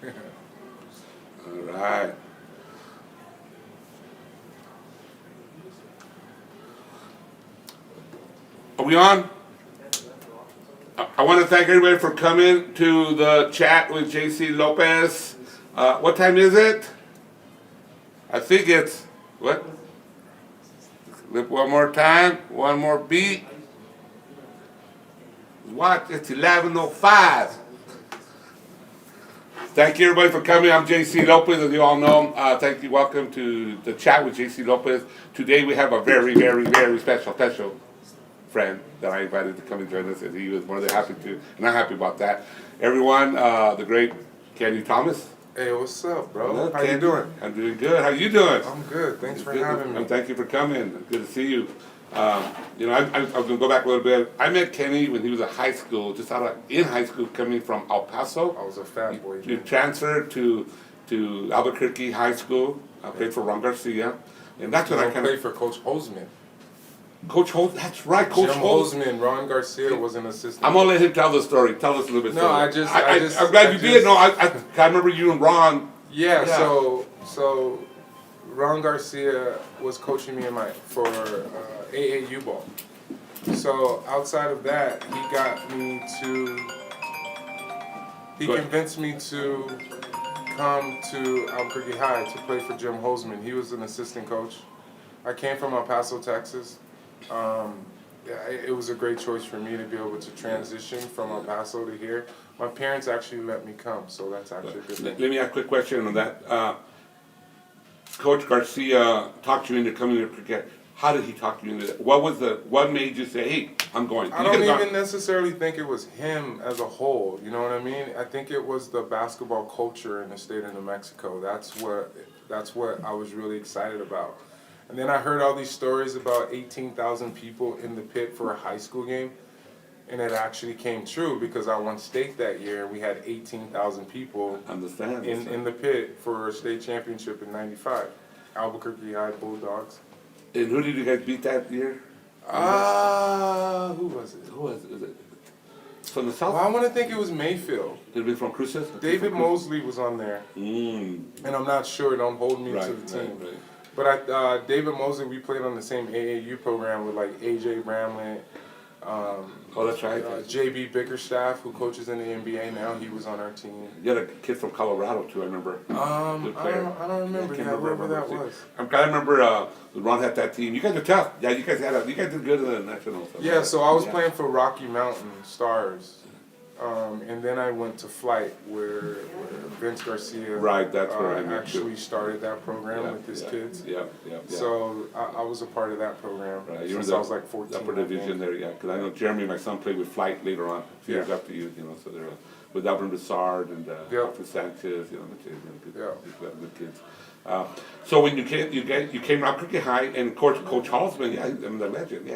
All right. Are we on? I want to thank everybody for coming to the chat with JC Lopez. What time is it? I think it's, what? One more time, one more beat. What? It's 11:05. Thank you everybody for coming. I'm JC Lopez, as you all know. Thank you. Welcome to the chat with JC Lopez. Today we have a very, very, very special friend that I invited to come and join us, and he was more than happy to, and I'm happy about that. Everyone, the great Kenny Thomas. Hey, what's up, bro? How Kenny. you doing? I'm doing good. How you doing? I'm good. Thanks for having me. And thank you for coming. Good to see you. You know, I was going to go back a little bit. I met Kenny when he was in high school, in high school, coming from El Paso. I was a fat boy. You transferred to Albuquerque High School. I played for Ron Garcia, and that's when I played for Coach Holzman. Coach Holzman, that's right, Coach Jim Holzman. Ron Garcia was an assistant. I'm gonna let him tell the story. Tell us a little bit. No, I'm glad you did. No, I remember you and Ron. Yeah. So Ron Garcia was coaching me for AAU ball. So outside of that, he convinced me to come to Albuquerque High to play for Jim Holzman. He was an assistant coach. I came from El Paso, Texas. It was a great choice for me to be able to transition from El Paso to here. My parents actually let me come, so that's actually a good thing. Let me ask a quick question on that. Coach Garcia talked you into coming to cricket. How did he talk you into that? What made you say, "Hey, I'm going"? I don't even necessarily think it was him as a whole. You know what I mean? I think it was the basketball culture in the state of New Mexico. That's what I was really excited about. And then I heard all these stories about 18,000 people in the pit for a high school game. And it actually came true because I won state that year and we had 18,000 people in the pit for a state championship in '95. Albuquerque High Bulldogs. And who did you guys beat that year? Who was it? Is it from the south? Well, I want to think it was Mayfield. Did it be from Cruces? David Mosley was on there. And I'm not sure, don't hold me to the team. Right. But David Mosley, we played on the same AAU program with like AJ Bramlett. That's right. JB Bickerstaff, who coaches in the NBA now, he was on our team. You had a kid from Colorado too, I remember. I don't remember. Whoever that was. I remember Ron had that team. You guys are tough. Yeah, you guys did good in the nationals. Yeah, so I was playing for Rocky Mountain Stars. And then I went to Flight, where Vince Garcia that's where I actually started that program with his kids. Yeah. So I was a part of that program since I was like 14. Upper division there, yeah. Because I know Jeremy, my son, played with Flight later on, a few years after you, so they're with Alvin Broussard and Alfred Sanchez, good kids. So when you came to Albuquerque High, and Coach Halsman, I'm the legend,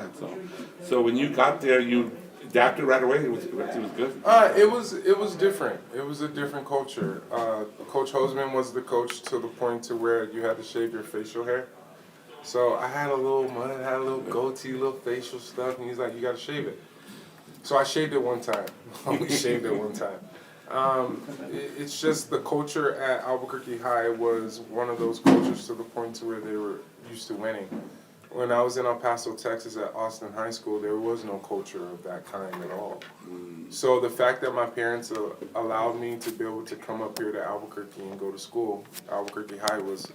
So when you got there, you adapted right away. It was good. It was different. It was a different culture. Coach Holzman was the coach to the point to where you had to shave your facial hair. So I had a little goatee, little facial stuff, and he's like, "You got to shave it." So I shaved it one time. Only shaved it one time. It's just the culture at Albuquerque High was one of those cultures to the point to where they were used to winning. When I was in El Paso, Texas at Austin High School, there was no culture of that kind at all. So the fact that my parents allowed me to be able to come up here to Albuquerque and go to school, Albuquerque High was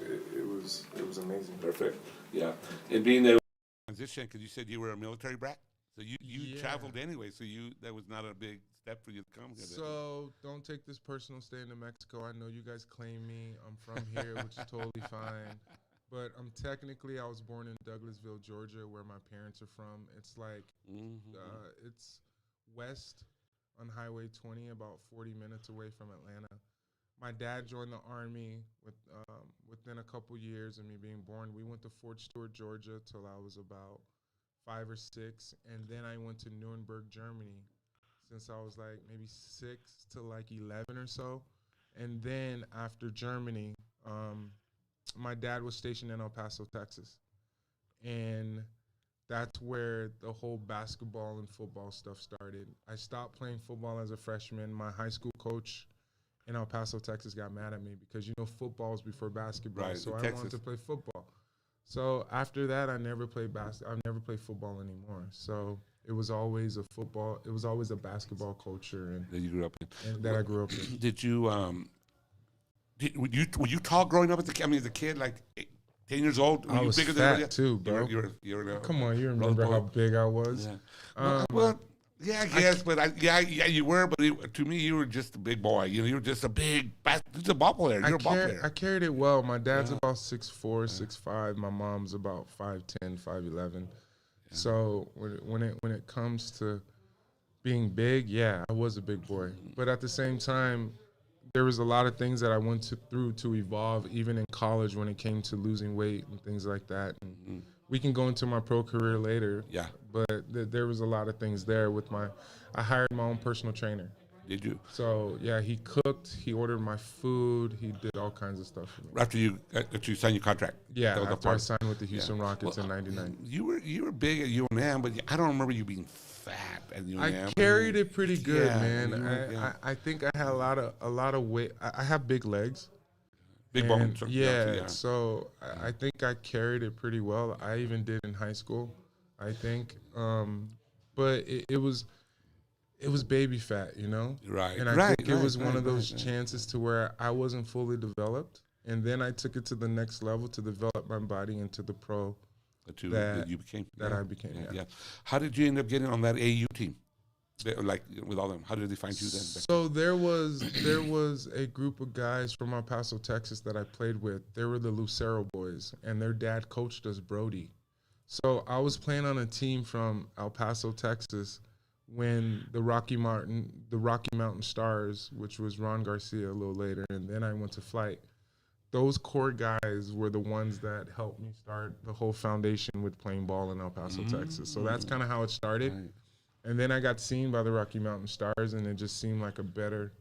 amazing. Perfect. Yeah. And being there transition, because you said you were a military brat, so you traveled anyway, so that was not a big step for you to come here. So don't take this personal. Staying in Mexico, I know you guys claim me. I'm from here, which is totally fine. But I was born in Douglasville, Georgia, where my parents are from. It's like, it's west on Highway 20, about 40 minutes away from Atlanta. My dad joined the Army within a couple years of me being born. We went to Fort Stewart, Georgia, till I was about 5 or 6. And then I went to Nuremberg, Germany, since I was like maybe 6 to like 11 or so. And then after Germany, my dad was stationed in El Paso, Texas. And that's where the whole basketball and football stuff started. I stopped playing football as a freshman. My high school coach in El Paso, Texas, got mad at me because football is before basketball, Right, so in I Texas. wanted to play football. So after that, I never played football anymore. So it was always a basketball culture That you grew up in. and that I grew up in. Did you were you tall growing up as a kid? I mean, as a kid, like 10 years old. Were I you was bigger fat than too, bro. You were Come on, you remember how big I was? Yeah. Well, yeah, I guess, but yeah, you were. But to me, you were just a big boy. You were just a just a ball player. You're a ball player. I carried it well. My dad's about 6'4", 6'5". My mom's about 5'10", 5'11". Yeah. So when it comes to being big, yeah, I was a big boy. But at the same time, there was a lot of things that I went through to evolve, even in college when it came to losing weight and things like that. And we can go into my pro career later. Yeah. But there was a lot of things there I hired my own personal trainer. Did you? So yeah, he cooked, he ordered my food, he did all kinds of stuff for me. After you signed your contract? Yeah, after I signed with the Houston Rockets in '99. You were big at UNM, but I don't remember you being fat at UNM. I carried it pretty good, man. Yeah. I think I had a lot of weight. I have big legs. Big bones. Yeah, so I think I carried it pretty well. I even did in high school, I think. But it was baby fat, Right. And I think it was one of those chances to where I wasn't fully developed, and then I took it to the next level to develop my body into the pro that you became. I became. Yeah. How did you end up getting on that AU team? Like with all them, how did they find you then? So there was a group of guys from El Paso, Texas that I played with. They were the Lucero boys, and their dad coached us, Brody. So I was playing on a team from El Paso, Texas, when the Rocky Mountain Stars, which was Ron Garcia a little later, and then I went to Flight. Those core guys were the ones that helped me start the whole foundation with playing ball in El Paso, Texas. So that's kind of how it started. Right. And then I got seen by the Rocky Mountain Stars, and it just seemed like a better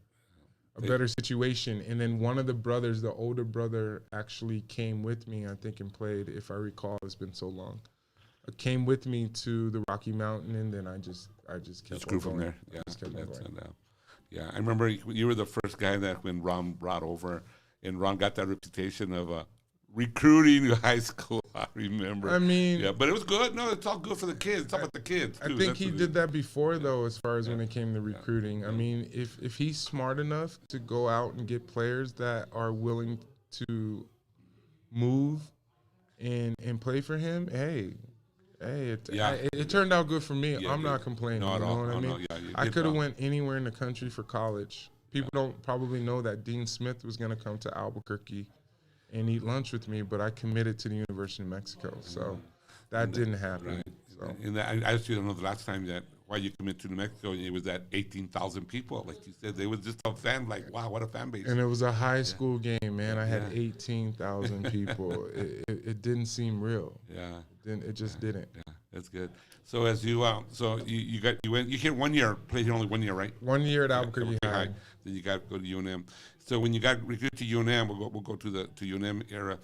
situation. And then one of the brothers, the older brother, actually came with me, I think, and played, if I recall. It's been so long. Came with me to the Rocky Mountain, and then I just kept grew going. From there. Yeah, I remember you were the first guy that when Ron brought over, and Ron got that reputation of recruiting high school. I remember. I mean, yeah, but it was good. No, it's all good for the kids. It's all about the kids. I think he did that before, though, as far as when it came to recruiting. Yeah. I mean, if he's smart enough to go out and get players that are willing to move and play for him, it turned out good for me. Yeah, I'm not complaining. No, you know what I mean? No, yeah, I could have went anywhere in the country for college. People don't probably know that Dean Smith was going to come to Albuquerque and eat lunch with me, but I committed to the University of Mexico, so that didn't happen. Right. So. And I actually don't know the last time that why you committed to New Mexico, it was that 18,000 people, like you said. They was just a fan, like, wow, what a fan base. And it was a high school game, man. I had 18,000 people. It didn't seem real. Yeah. It just didn't. Yeah, that's good. So as you came 1 year, played here only 1 year, right? 1 year at Albuquerque High. Then you got to go to UNM. So when you got recruited to UNM, we'll go to the UNM era.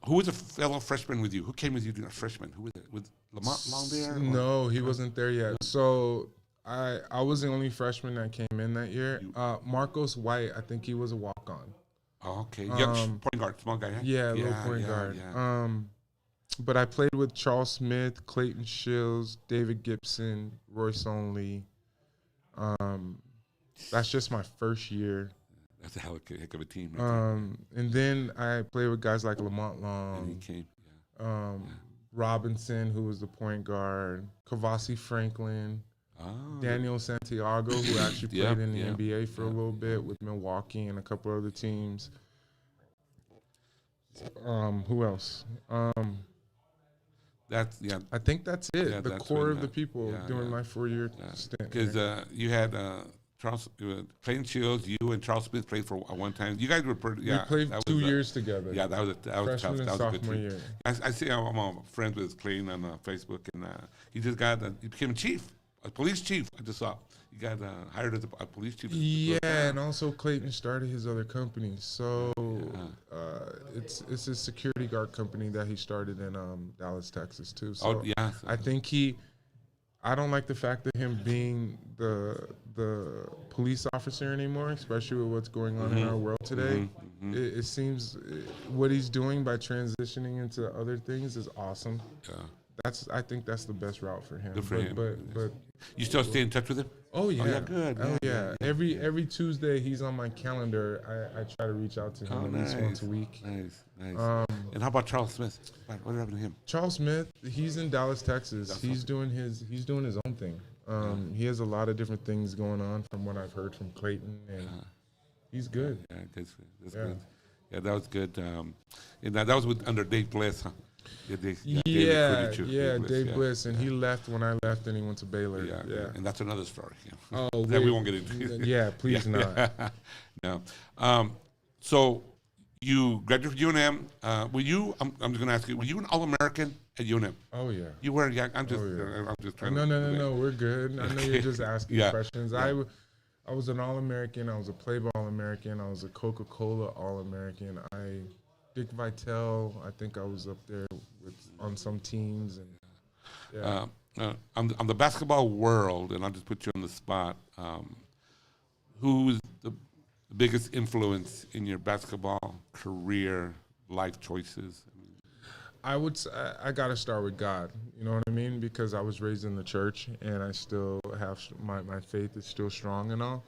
Who was a fellow freshman with you? Who came with you during a freshman? Who was it? Was Lamont long there? No, he wasn't there yet. So I was the only freshman that came in that year. Marcos White, I think he was a walk-on. Oh, okay. Young point guard, small guy, huh? Yeah, little point guard. Yeah. But I played with Charles Smith, Clayton Shields, David Gibson, Royce Only. That's just my first year. That's a heck of a team. And then I played with guys like Lamont Long. And he came, Robinson, who was the point guard. Kavasi Franklin. Daniel Santiago, who actually played in the NBA for a little bit with Milwaukee and a couple other teams. Who else? I think that's it. Yeah, the core of the people during my 4-year stint. Because you had Charles, Clayton Shields, you and Charles Smith played for one time. You guys were pretty. Yeah, we played 2 years together. Yeah, that was freshman tough. and that was sophomore a good year. I see. I'm friends with Clayton on Facebook, and he just he became a chief, a police chief. I just saw he got hired as a police chief. Yeah, and also Clayton started his other company. So it's a security guard company that he started in Dallas, Texas too. So I think I don't like the fact of him being the police officer anymore, especially with what's going on in our world today. It seems what he's doing by transitioning into other things is awesome. Yeah. I think that's the best route for him. Good for him. But You still stay in touch with him? oh yeah, good. Oh yeah. Every Tuesday he's on my calendar. I try to reach out to him at least once a week. Nice. And how about Charles Smith? What happened to him? Charles Smith, he's in Dallas, Texas. He's doing his own thing. He has a lot of different things going on from what I've heard from Clayton, and he's good. Yeah, that's good. Yeah, that was good. And that was under Dave Bliss, huh? Dave Bliss, and he left when I left, and he went to Baylor. Yeah. And that's another story. Oh, that we won't get into. Yeah, please not. No. So you graduated from UNM. Were you? I'm just going to ask you. Were you an All-American at UNM? Oh yeah. You were. Yeah. I'm just trying. No. We're good. I know you're just asking questions. Yeah. I was an All-American. I was a Playboy All-American. I was a Coca-Cola All-American. Dick Vitale, I think I was up there on some teams. And on the basketball world, and I'll just put you on the spot, who's the biggest influence in your basketball career, life choices? I would say I got to start with God, you know what I mean? Because I was raised in the church, and I still have my faith is still strong and all.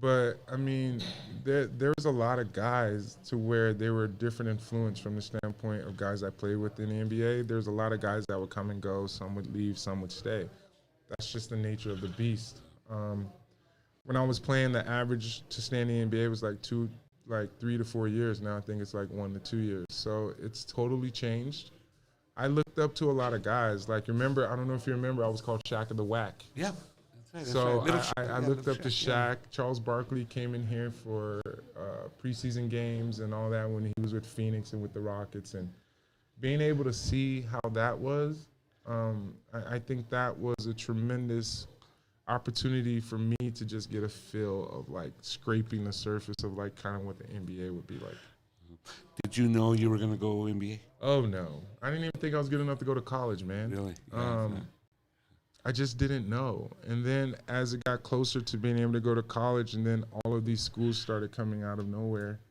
But, I mean, there was a lot of guys to where they were different influence from the standpoint of guys I played with in the NBA. There's a lot of guys that would come and go. Some would leave, some would stay. That's just the nature of the beast. When I was playing, the average to stay in the NBA was like 3 to 4 years. Now I think it's like 1 to 2 years. So it's totally changed. I looked up to a lot of guys. Like, I don't know if you remember, I was called Shaq of the Whack. Yeah. So I looked up to Shaq. Charles Barkley came in here for preseason games and all that when he was with Phoenix and with the Rockets. And being able to see how that was, I think that was a tremendous opportunity for me to just get a feel of, like, scraping the surface of, like, kind of what the NBA would be like. Did you know you were going to go NBA? Oh, no. I didn't even think I was good enough to go to college, man. Really? I just didn't know. And then as it got closer to being able to go to college, and then all of these schools started coming out of nowhere,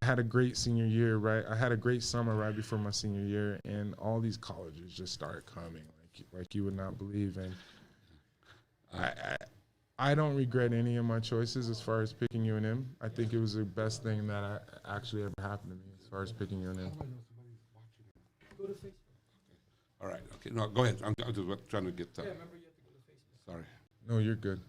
I had a great senior year, right? I had a great summer right before my senior year, and all these colleges just started coming like you would not believe. And I don't regret any of my choices as far as picking UNM. I think it was the best thing that actually ever happened to me as far as picking UNM. All right. Okay. No, go ahead. I'm just trying to get. Yeah, remember you have to go to Facebook. Sorry. No, you're good.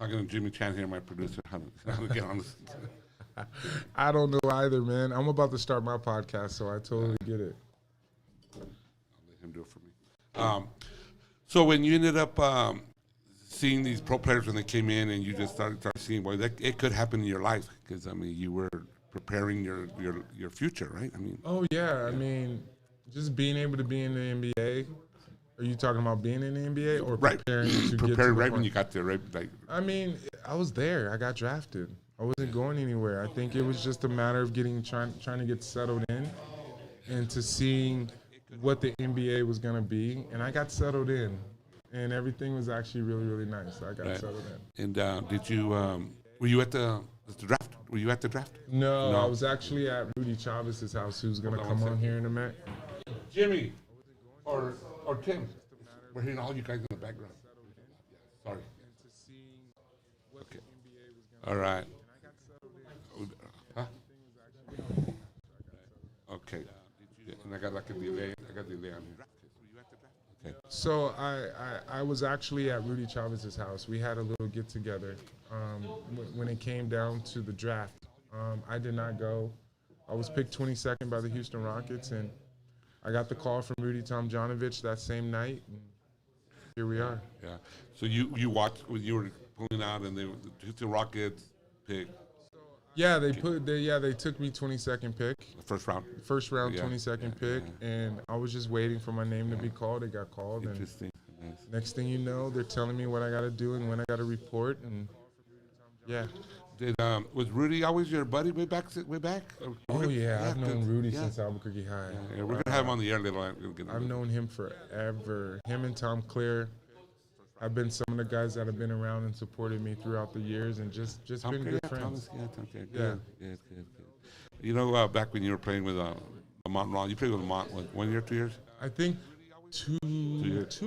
Talking to Jimmy Chan here, my producer. How to get on this? I don't know either, man. I'm about to start my podcast, so I totally get it. I'll let him do it for me. So when you ended up seeing these pro players when they came in, and you just started seeing, boy, it could happen in your life, because I mean, you were preparing your future, right? I mean. Oh yeah, I mean, just being able to be in the NBA. Are you talking about being in the NBA or preparing to get to right when you got there, right? Like. I mean, I was there. I got drafted. I wasn't going anywhere. I think it was just a matter of trying to get settled in, and to seeing what the NBA was gonna be. And I got settled in, and everything was actually really, really nice. I got settled in. And did you? Were you at the draft? Were you at the draft? No, I was actually at Rudy Chavez's house, who's going to come on here in a minute. Jimmy or Tim. We're hearing all you guys in the background. Sorry. Okay. All right. Huh? Okay. And I got like a delay. I got a delay on here. Okay. So I was actually at Rudy Chavez's house. We had a little get together when it came down to the draft. I did not go. I was picked 22nd by the Houston Rockets, and I got the call from Rudy Tomjanovich that same night, and here we are. Yeah. So you watched when you were pulling out, and the Houston Rockets picked. Yeah, they took me 22nd pick. The first round. First round, 22nd pick, and I was just waiting for my name to be called. It got called, Interesting. and Nice. next thing you know, they're telling me what I got to do and when I got to report, and yeah. Was Rudy always your buddy way back? Oh yeah, I've known Rudy yeah. since Albuquerque High. Yeah, we're gonna have him on the air later. I've known him forever. Him and Tom Clear have been some of the guys that have been around and supported me throughout the years, and just been good friends. Good. You know, back when you were playing with Lamont Ron, you played with Lamont 1 year, 2 years? I think 2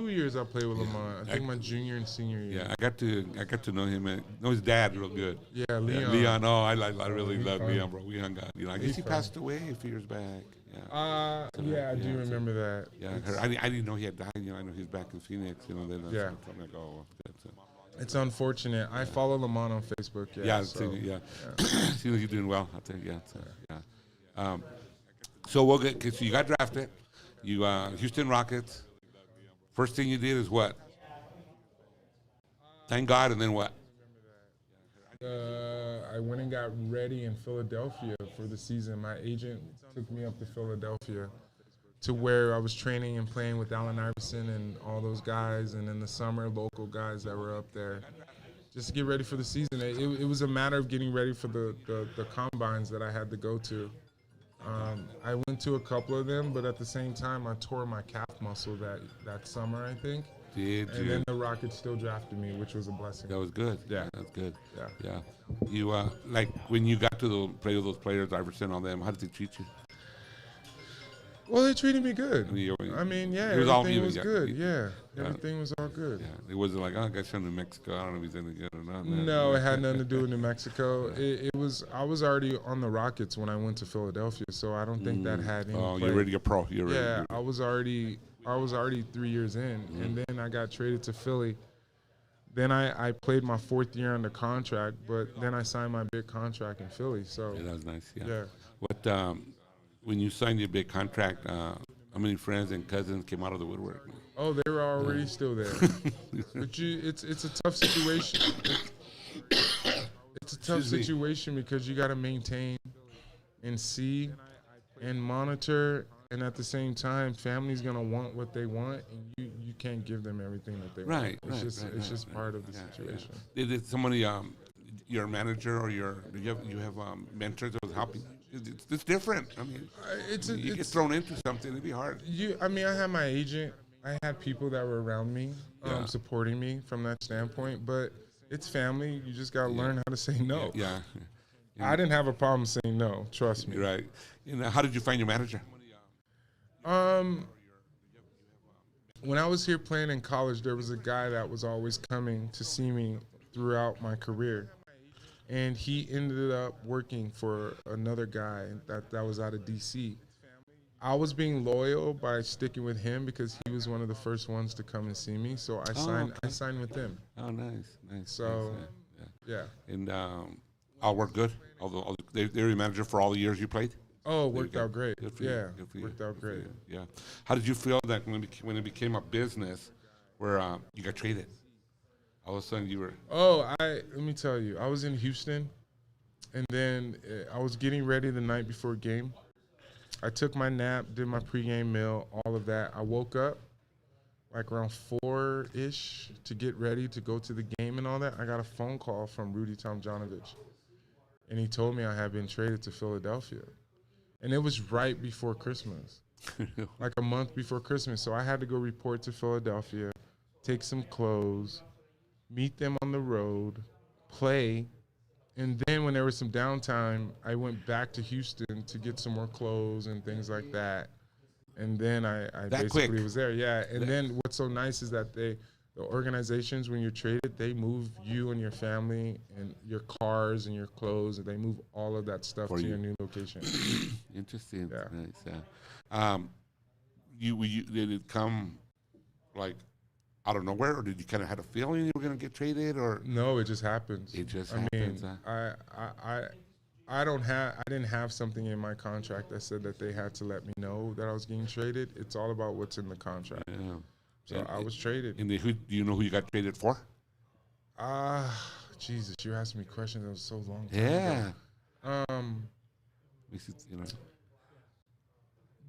years I played with Lamont. I think my junior and senior year. Yeah, I got to know him and know his dad real good. Yeah, Leon. Leon, I really love Leon, bro. We hung out. You know, I guess he passed away a few years back. Yeah. I do remember that. Yeah, I didn't know he had died. You know, I know he's back in Phoenix. You know, then yeah. I'm like, oh, it's unfortunate. I follow Lamont on Facebook. Yeah. Seems like you're doing well. I'll tell you. So we'll get. So you got drafted. You Houston Rockets. First thing you did is what? Thank God, and then what? I went and got ready in Philadelphia for the season. My agent took me up to Philadelphia to where I was training and playing with Allen Iverson and all those guys, and in the summer, local guys that were up there, just to get ready for the season. It was a matter of getting ready for the combines that I had to go to. I went to a couple of them, but at the same time, I tore my calf muscle that summer, I think. Then the Rockets still drafted me, which was a blessing. That was good. Yeah. That's good. Yeah. You, like, when you got to play with those players, Iverson, all them, how did they treat you? Well, they treated me good. I mean, yeah, everything was good. Yeah, everything was all good. Yeah, it wasn't like, oh, I got from New Mexico. I don't know if he's any good or not. No, it had nothing to do with New Mexico. It was. I was already on the Rockets when I went to Philadelphia, so I don't think that had any. Oh, play. you're ready to get pro. You're ready. Yeah, I was already 3 years in, and then I got traded to Philly. Then I played my 4th year under contract, but then I signed my big contract in Philly. So that was nice. Yeah. What when you signed your big contract, how many friends and cousins came out of the woodwork? Oh, they were already still there. But it's a tough situation. It's a tough situation because you got to maintain and see and monitor, and at the same time, family's gonna want what they want, and you can't give them everything that they want. It's just part of the situation. Yeah. Did somebody, your manager or you have mentors that was helping? It's different. I mean, you get thrown into something, it'd be hard. I had my agent. I had people that were around me, supporting me from that standpoint. But it's family. You just gotta learn how to say no. Yeah. I didn't have a problem saying no. Trust me. Right. How did you find your manager? When I was here playing in college, there was a guy that was always coming to see me throughout my career. And he ended up working for another guy that was out of D.C. I was being loyal by sticking with him because he was one of the first ones to come and see me. So I signed with him. Oh, nice. So, yeah. And all worked good? Although they were your manager for all the years you played? Oh, it worked out great. Good for you. Worked out great. Yeah. How did you feel that when it became a business where you got traded? All of a sudden you were... let me tell you. I was in Houston, and then I was getting ready the night before game. I took my nap, did my pregame meal, all of that. I woke up like around 4-ish to get ready to go to the game and all that. I got a phone call from Rudy Tomjanovich, and he told me I had been traded to Philadelphia. And it was right before Christmas, like a month before Christmas. So I had to go report to Philadelphia, take some clothes, meet them on the road, play, and then when there was some downtime, I went back to Houston to get some more clothes and things like that. And then I basically was there. Yeah, and then what's so nice is that the organizations, when you're traded, they move you and your family and your cars and your clothes, and they move all of that stuff to your new location. Interesting. Yeah. Nice. Did it come like out of nowhere, or did you kind of have a feeling you were going to get traded, or? No, it just happens. It just happens. I didn't have something in my contract that said that they had to let me know that I was getting traded. It's all about what's in the contract. Yeah. So I was traded. And do you know who you got traded for? Jesus, you're asking me questions that was so long. Yeah.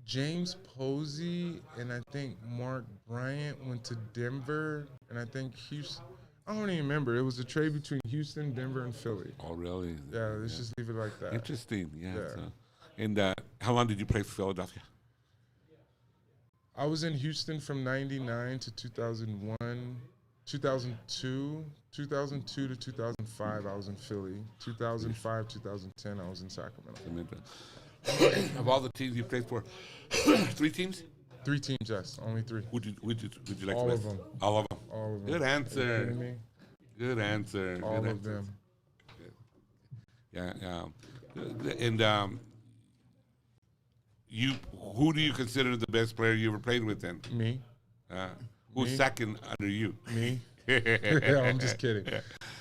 James Posey and I think Mark Bryant went to Denver, and I think Houston. I don't even remember. It was a trade between Houston, Denver, and Philly. Oh, really? Yeah, let's just leave it like that. Interesting. Yeah. Yeah. So, and how long did you play for Philadelphia? I was in Houston from 99 to 2001, 2002, 2002 to 2005 I was in Philly. 2005, 2010 I was in Sacramento. Of all the teams you played for, 3 teams? 3 teams, yes, only 3. Would you like All to of them. All of them. All of them. Good Are you answer. kidding me? Good answer. All Good of answer. them. Yeah. And who do you consider the best player you ever played with then? Me. Who's Me. second under you? Me. I'm just kidding.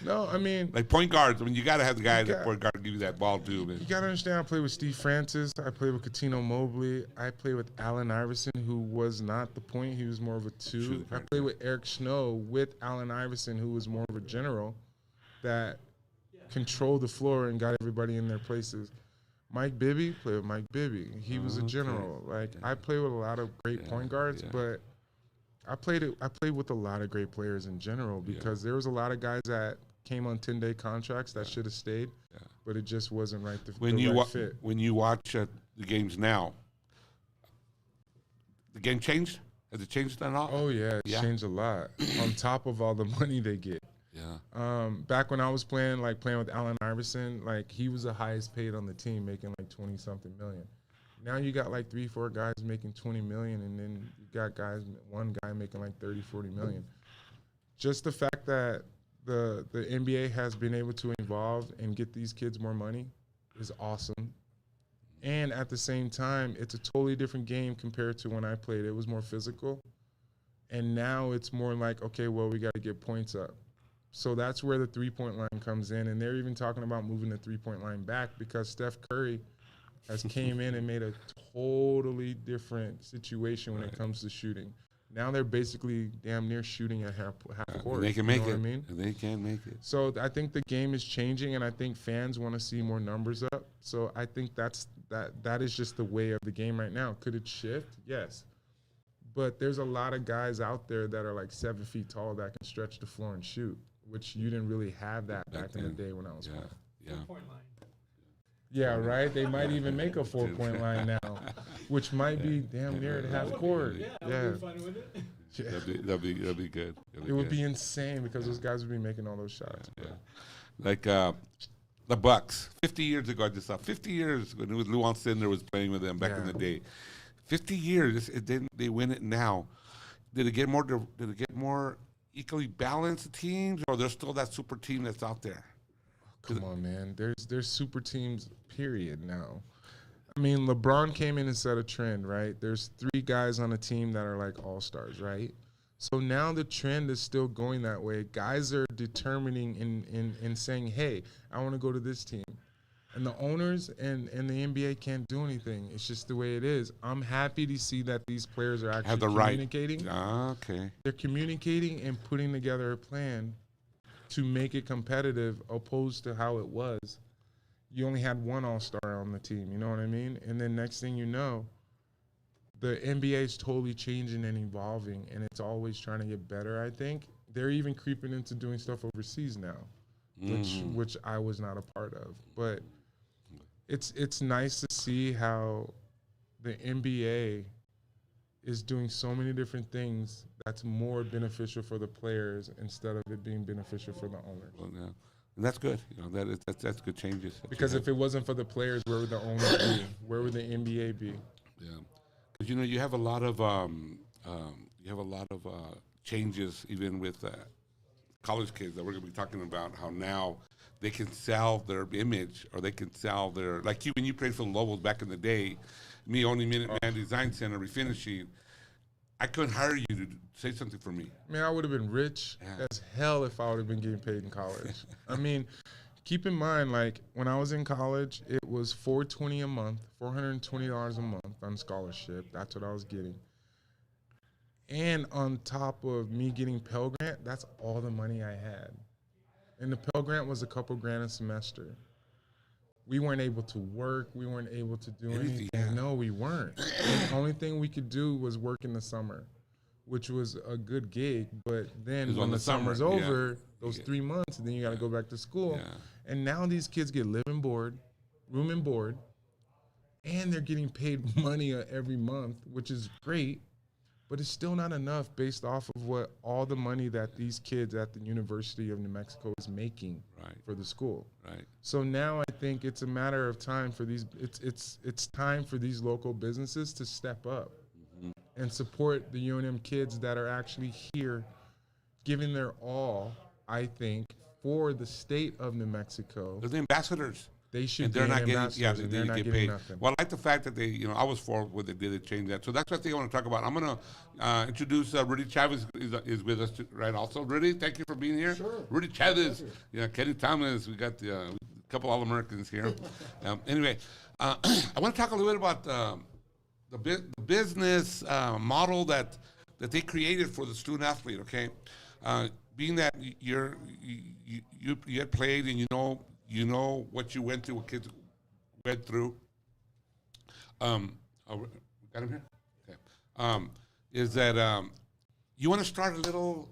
No, I mean, like point guards. I mean, you got to have the guy that point guard give you that ball too. Man. You got to understand, I played with Steve Francis. I played with Catino Mobley. I played with Allen Iverson, who was not the point. He was more of a 2. I played with Eric Snow with Allen Iverson, who was more of a general that controlled the floor and got everybody in their places. Mike Bibby, played with Mike Bibby. He was a general. Like, I played with a lot of great point guards, but I played with a lot of great players in general because there was a lot of guys that came on 10-day contracts that should have stayed, but it just wasn't right the right fit. When you watch the games now, the game changed? Has it changed at all? Oh, yeah, it's changed a lot. On top of all the money they get. Yeah. Back when I was playing with Allen Iverson, like he was the highest paid on the team, making like 20-something million. Now you got like 3-4 guys making 20 million, and then you got one guy making like 30-40 million. Just the fact that the NBA has been able to evolve and get these kids more money is awesome. And at the same time, it's a totally different game compared to when I played. It was more physical. And now it's more like, okay, well, we got to get points up. So that's where the three-point line comes in. And they're even talking about moving the three-point line back because Steph Curry has came in and made a totally different situation when it comes to shooting. Now they're basically damn near shooting at half court. They can make it. I mean? They can make it. So I think the game is changing, and I think fans want to see more numbers up. So I think that is just the way of the game right now. Could it shift? Yes. But there's a lot of guys out there that are like 7 feet tall that can stretch the floor and shoot, which you didn't really have that back in the day when I was playing. Yeah. 4-point line. Yeah, right? They might even make a 4-point line now, which might be damn near at half court. Yeah, I would be fine with it. That'd be good. It would be insane because those guys would be making all those shots. Yeah. Like the Bucks, 50 years ago, I just saw 50 years when it was Lou Alcindor was playing with them back in the day. 50 years, they win it now. Did it get more equally balanced teams, or there's still that super team that's out there? Come on, man. There's super teams, period, now. I mean, LeBron came in and set a trend, right? There's 3 guys on a team that are like all-stars, right? So now the trend is still going that way. Guys are determining and saying, hey, I want to go to this team. And the owners and the NBA can't do anything. It's just the way it is. I'm happy to see that these players are actually communicating. Okay. They're communicating and putting together a plan to make it competitive opposed to how it was. You only had one all-star on the team, you know what I mean? And then next thing you know, the NBA is totally changing and evolving, and it's always trying to get better, I think. They're even creeping into doing stuff overseas now, which I was not a part of. But it's nice to see how the NBA is doing so many different things that's more beneficial for the players instead of it being beneficial for the owners. Well, yeah. And that's good. You know, that's good changes. Because if it wasn't for the players, where would the owners be? Where would the NBA be? Yeah, because you have a lot of changes even with college kids that we're going to be talking about. How now they can sell their image, or they can sell their, like you when you played for the Lobos back in the day. Me owning Minuteman Design Center, refinishing, I couldn't hire you to say something for me. Man, I would have been rich as hell if I would have been getting paid in college. I mean, keep in mind, like, when I was in college, it was $420 a month, $420 a month on scholarship. That's what I was getting. And on top of me getting Pell Grant, that's all the money I had. And the Pell Grant was a couple grand a semester. We weren't able to work. We weren't able to do anything. No, we weren't. The only thing we could do was work in the summer. which was a good gig. But then It's when on the the summer, summer's yeah. over, those 3 months, and then you got to go back to school. Yeah. And now these kids get room and board, and they're getting paid money every month, which is great. But it's still not enough based off of what all the money that these kids at the University of New Mexico is making for the school. Right. So now I think it's a matter of time for these. It's time for these local businesses to step up and support the UNM kids that are actually here, giving their all. I think for the state of New Mexico, They're the ambassadors. they should And be they're not getting, ambassadors, and they're not get getting paid. nothing. Well, I like the fact that they, I was for what they did, they changed that. So that's what I think I want to talk about. I'm going to introduce Rudy Chavez is with us, right, also. Rudy, thank you for being here. Sure. Rudy Chavez, Kenny Thomas, we got a couple All-Americans here. Anyway, I want to talk a little bit about the business model that they created for the student athlete, okay? Being that you had played and you know what you went through, what kids went through. Oh, we got him here? Okay. Is that you want to start a little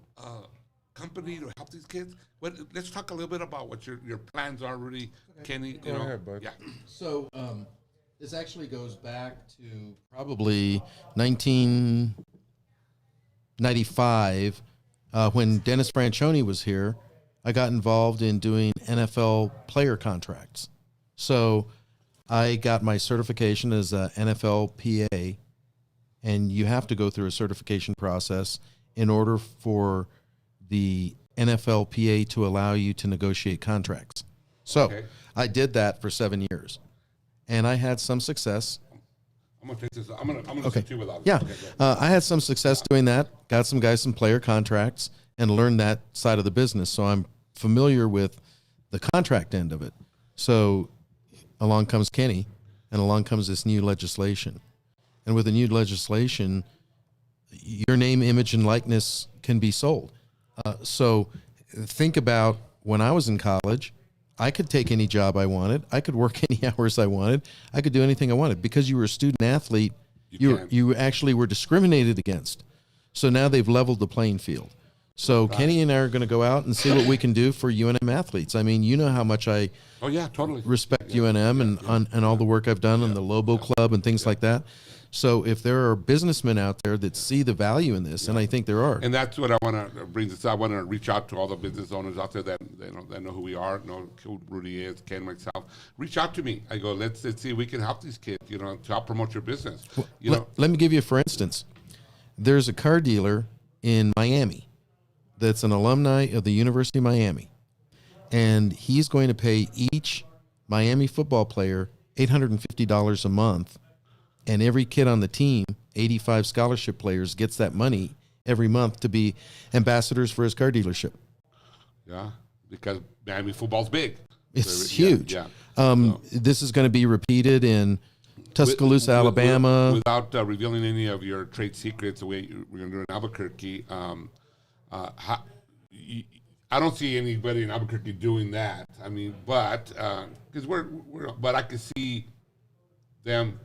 company to help these kids? Let's talk a little bit about what your plans are, Rudy, Kenny. Go ahead, bud. Yeah. So this actually goes back to probably 1995 when Dennis Franchione was here. I got involved in doing NFL player contracts. So I got my certification as a NFL PA, and you have to go through a certification process in order for the NFL PA to allow you to negotiate contracts. So Okay. I did that for 7 years, and I had some success. I'm gonna take this. I'm gonna Okay. sit you without. Yeah, Okay, go. I had some success doing that. Got some guys some player contracts and learned that side of the business. So I'm familiar with the contract end of it. So along comes Kenny, and along comes this new legislation. And with the new legislation, your name, image, and likeness can be sold. So think about when I was in college, I could take any job I wanted. I could work any hours I wanted. I could do anything I wanted. Because you were a student athlete, you actually were discriminated against. So now they've leveled the playing field. So Kenny and I are going to go out and see what we can do for UNM athletes. I mean, you know how much I Totally respect UNM and all the work I've done on the Lobo Club and things like that. So if there are businessmen out there that see the value in this, and I think there are. And that's what I want to bring this up. I want to reach out to all the business owners out there that know who we are, know who Rudy is, Ken, myself. Reach out to me. I go, let's see if we can help these kids, to help promote your business. Let me give you, for instance, there's a car dealer in Miami that's an alumni of the University of Miami, and he's going to pay each Miami football player $850 a month, and every kid on the team, 85 scholarship players, gets that money every month to be ambassadors for his car dealership. Yeah, because Miami football's big. It's huge. Yeah. This is going to be repeated in Tuscaloosa, Alabama. Without revealing any of your trade secrets, the way we're going to do it in Albuquerque, I don't see anybody in Albuquerque doing that. I mean, but because but I can see them,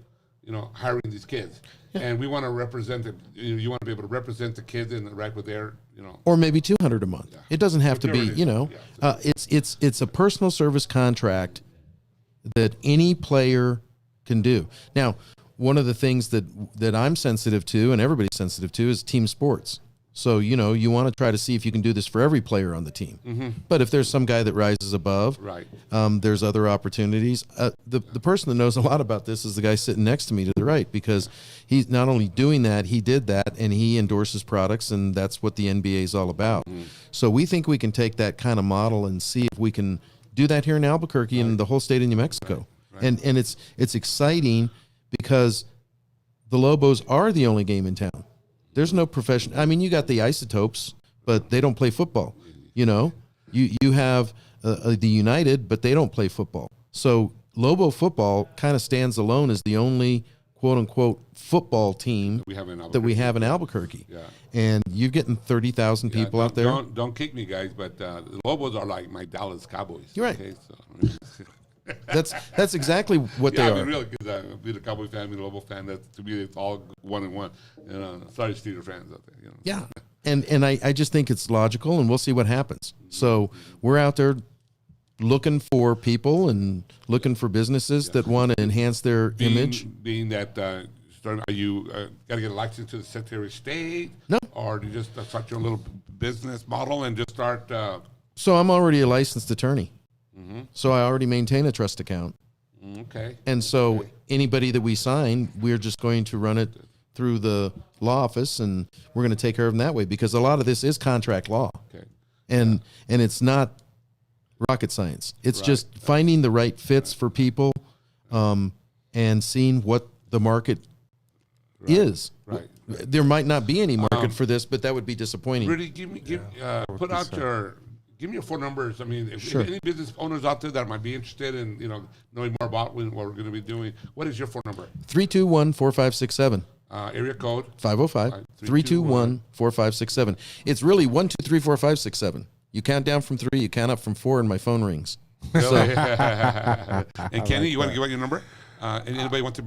hiring these kids, and we want to represent them. You want to be able to represent the kids and right with their, or maybe $200 a month. Yeah. It doesn't have to be, it's a personal service contract that any player can do. Now, one of the things that I'm sensitive to and everybody's sensitive to is team sports. So, you want to try to see if you can do this for every player on the team. Mm-hmm. But if there's some guy that rises above, right, there's other opportunities. The person that knows a lot about this is the guy sitting next to me to the right, because he's not only doing that, he did that, and he endorses products, and that's what the NBA is all about. Mm-hmm. So we think we can take that kind of model and see if we can do that here in Albuquerque and the whole state of New Mexico. Right. And it's exciting because the Lobos are the only game in town. There's no profession. I mean, you got the Isotopes, but they don't play football. You have the United, but they don't play football. So Lobo football kind of stands alone as the only quote unquote football team that we have in Albuquerque. Yeah. And you're getting 30,000 people out there. Don't kick me, guys, but the Lobos are like my Dallas Cowboys. You're right. Okay, so. That's exactly what they I are. mean, really, because being a Cowboy fan, being a Lobo fan, that to me it's all one and one. Sorry, Steelers fans out there. Yeah, and I just think it's logical, and we'll see what happens. So we're out there looking for people and looking for businesses that want to enhance their image. Being that, are you got to get a license to the Secretary of State? No. Or do you just start your little business model and just start? So I'm already a licensed attorney. So I already maintain a trust account. Okay. And so anybody that we sign, we're just going to run it through the law office, and we're going to take care of them that way, because a lot of this is contract law. Okay. And it's not rocket science. It's just finding the right fits for people, and seeing what the market is. Right. There might not be any market for this, but that would be disappointing. Rudy, give me your phone numbers. I mean, if Sure. any business owners out there that might be interested in knowing more about what we're going to be doing, what is your phone number? 321-4567. Area code 505 321-4567. It's really 1, 2, 3, 4, 5, 6, 7. You count down from 3, you count up from 4, and my phone rings. And Kenny, you want to give out your number? And anybody want to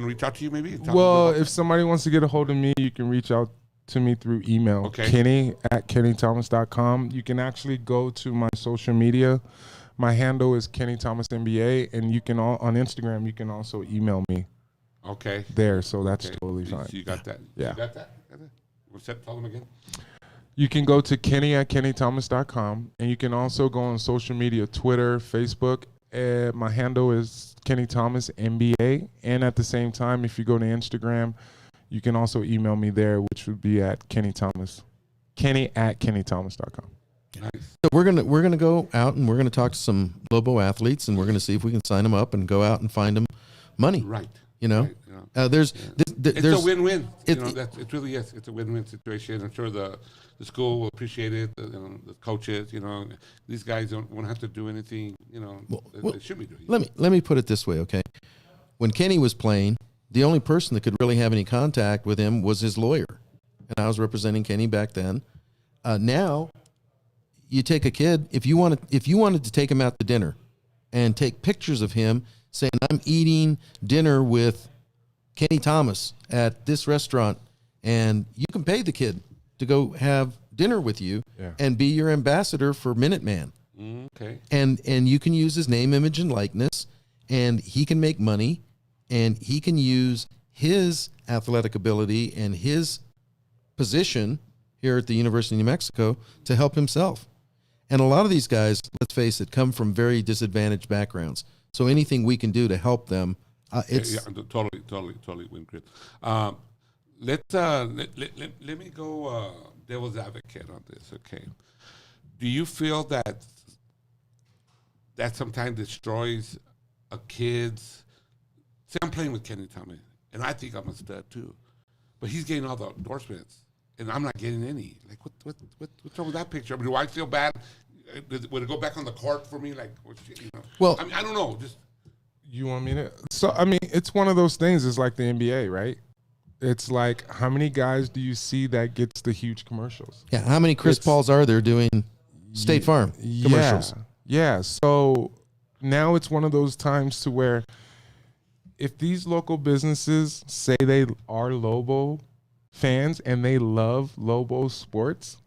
reach out to you maybe? Well, if somebody wants to get a hold of me, you can reach out to me through email. Okay. Kenny@KennyThomas.com. You can actually go to my social media. My handle is Kenny Thomas NBA, and you can on Instagram. You can also email me Okay. there, so that's Okay. totally fine. So you got that? Yeah. You got that? Tell them again. You can go to Kenny@KennyThomas.com, and you can also go on social media, Twitter, Facebook. My handle is Kenny Thomas NBA, and at the same time, if you go to Instagram, you can also email me there, which would be at Kenny@KennyThomas.com. Nice. So we're gonna go out, and we're gonna talk to some Lobo athletes, and we're gonna see if we can sign them up and go out and find them money. Right. You know, Right, there's It's a win-win. it It really is. It's a win-win situation. I'm sure the school will appreciate it. The coaches, these guys won't have to do anything. They should be doing. Let me put it this way, okay? When Kenny was playing, the only person that could really have any contact with him was his lawyer, and I was representing Kenny back then. Now, you take a kid, if you wanted to take him out to dinner, and take pictures of him saying, "I'm eating dinner with Kenny Thomas at this restaurant," and you can pay the kid to go have dinner with you and be your ambassador for Minuteman. Okay. And you can use his name, image, and likeness, and he can make money, and he can use his athletic ability and his position here at the University of New Mexico to help himself. And a lot of these guys, let's face it, come from very disadvantaged backgrounds. So anything we can do to help them, it's totally win, Chris. Let me go devil's advocate on this. Okay, do you feel that sometimes destroys a kid's? Say I'm playing with Kenny Thomas, and I think I'm a stud too, but he's getting all the endorsements, and I'm not getting any. Like, what's wrong with that picture? I mean, do I feel bad? Would it go back on the court for me? Like, well, I mean, I don't know. Just You want me to? So, I mean, it's one of those things. It's like the NBA, right? It's like, how many guys do you see that gets the huge commercials? yeah. How many Chris Pauls are there doing State Farm commercials? Yeah. So now it's one of those times to where if these local businesses say they are Lobo fans and they love Lobo sports,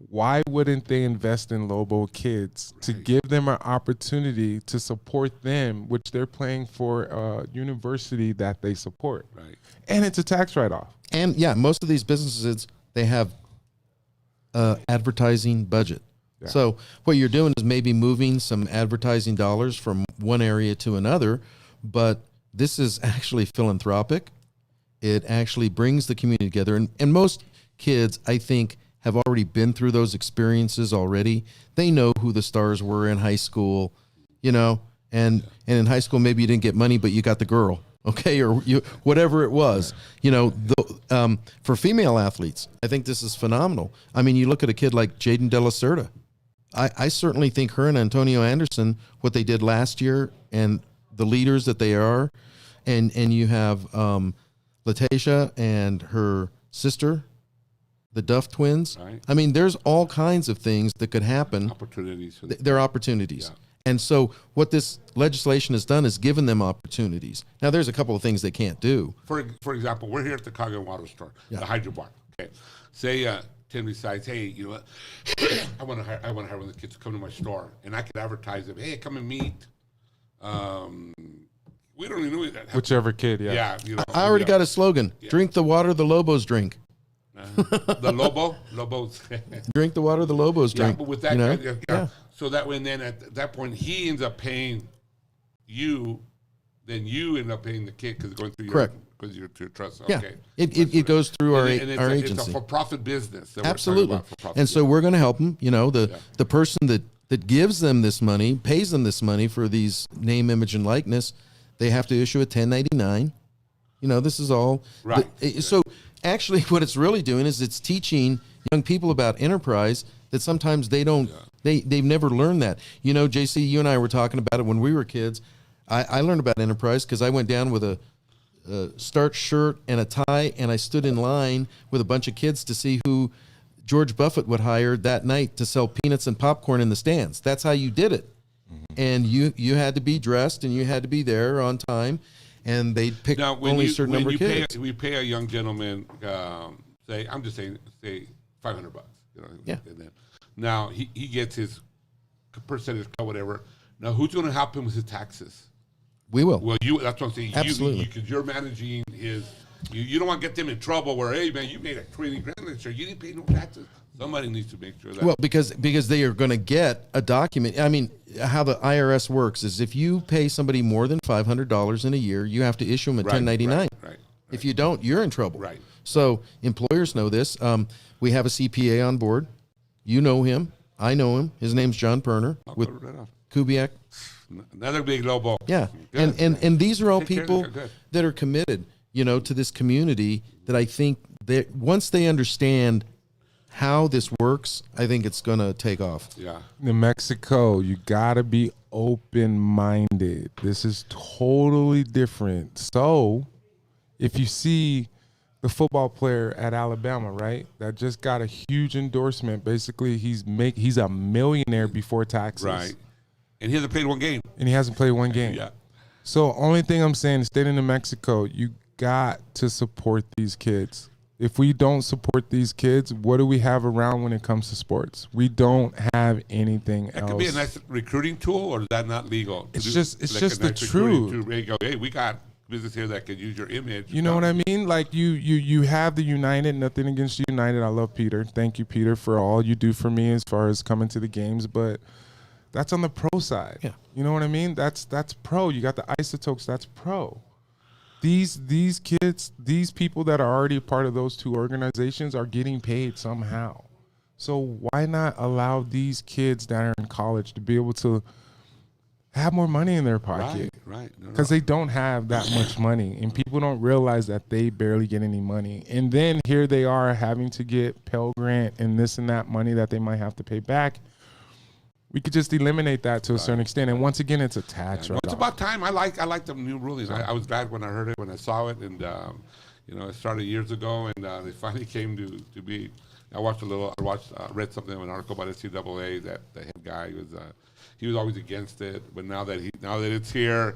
why wouldn't they invest in Lobo kids to give them an opportunity to support them, which they're playing for a university that they support? right. And it's a tax write-off. And yeah, most of these businesses, they have advertising budget. Yeah. So what you're doing is maybe moving some advertising dollars from one area to another, but this is actually philanthropic. It actually brings the community together. And most kids, I think, have already been through those experiences already. They know who the stars were in high school, and in high school, maybe you didn't get money, but you got the girl, okay, or whatever it was. For female athletes, I think this is phenomenal. I mean, you look at a kid like Jaden De La Cerda. I certainly think her and Antonio Anderson, what they did last year, and the leaders that they are, and you have Latasia and her sister, the Duff twins. Right. I mean, there's all kinds of things that could happen. Opportunities. They're opportunities. And so what this legislation has done is given them opportunities. Now, there's a couple of things they can't do. For example, we're here at the Chicago Water Store, the Hydrobar. Okay, say Tim decides, hey, you know what? I want to hire one of the kids to come to my store, and I could advertise them. Hey, come and meet. We don't even know that. Whichever kid, yeah. Yeah, you know, I already got a slogan: drink the water the Lobos drink. The Lobos. Drink the water the Lobos Yeah, drink. but with that, you know? kind of, Yeah. So that way, and then at that point, he ends up paying you. Then you end up paying the kid because going through Correct. because you're your trust. Yeah, Okay. it goes through our And our it's agency. a for-profit business. That we're talking Absolutely. about, for-profit And so business. we're going to help them. You know, the person that gives them this money, pays them this money for these name, image, and likeness, they have to issue a 1099. You know, this is all. Right. So actually what it's really doing is it's teaching young people about enterprise that sometimes they don't, they've never learned that. You know, JC, you and I were talking about it when we were kids. I learned about enterprise because I went down with a starched shirt and a tie, and I stood in line with a bunch of kids to see who George Buffett would hire that night to sell peanuts and popcorn in the stands. That's how you did it. And you had to be dressed and you had to be there on time, and they'd pick Now, only a certain number of kids. We pay a young gentleman, say $500. You know, Yeah. and then, now he gets his percentage cut, whatever. Now who's going to help him with his taxes? We will. Well, that's what I'm saying. Absolutely. Because you're managing his. You don't want to get them in trouble where, hey man, you made like 20 grand this year, you didn't pay no taxes. Somebody needs to make sure that. Well, because they are going to get a document. I mean, how the IRS works is if you pay somebody more than $500 in a year, you have to issue them a 1099. Right. If you don't, you're in trouble. Right. So employers know this. We have a CPA on board. You know him. I know him. His name's John Perner with Right off. Kubiak. Another big Lobo. Yeah. Good. And these are all Take care of people it. Good. that are committed, you know, to this community that I think that once they understand how this works, I think it's going to take off. Yeah. New Mexico, you gotta be open-minded. This is totally different. So, if you see the football player at Alabama, right, that just got a huge endorsement. Basically, he's a millionaire before taxes, Right. And he hasn't played one game. and he hasn't played one game. Yeah. So, only thing I'm saying, the state of New Mexico, you got to support these kids. If we don't support these kids, what do we have around when it comes to sports? We don't have anything That else. could be a nice recruiting tool, or is that not legal? It's To do- just like the a nice recruiting truth. tool where you go, hey, we got business here that could use your image. You know what I mean? Like you have the United. Nothing against United. I love Peter. Thank you, Peter, for all you do for me as far as coming to the games. But that's on the pro side. Yeah. You know what I mean? That's pro. You got the Isotokes. That's pro. These kids, these people that are already part of those two organizations are getting paid somehow. So why not allow these kids that are in college to be able to have more money in their pocket? Right. No, Because they don't have that much money, and people don't realize that they barely get any money. And then here they are having to get Pell Grant and this and that money that they might have to pay back. We could just eliminate that to a certain extent. And once again, it's a tax. Well, it's about time. I like the new rulings. I was glad when I heard it, when I saw it, and you know, it started years ago, and they finally came to be. I read something, an article about NCAA that the head guy he was always against it, but now that it's here,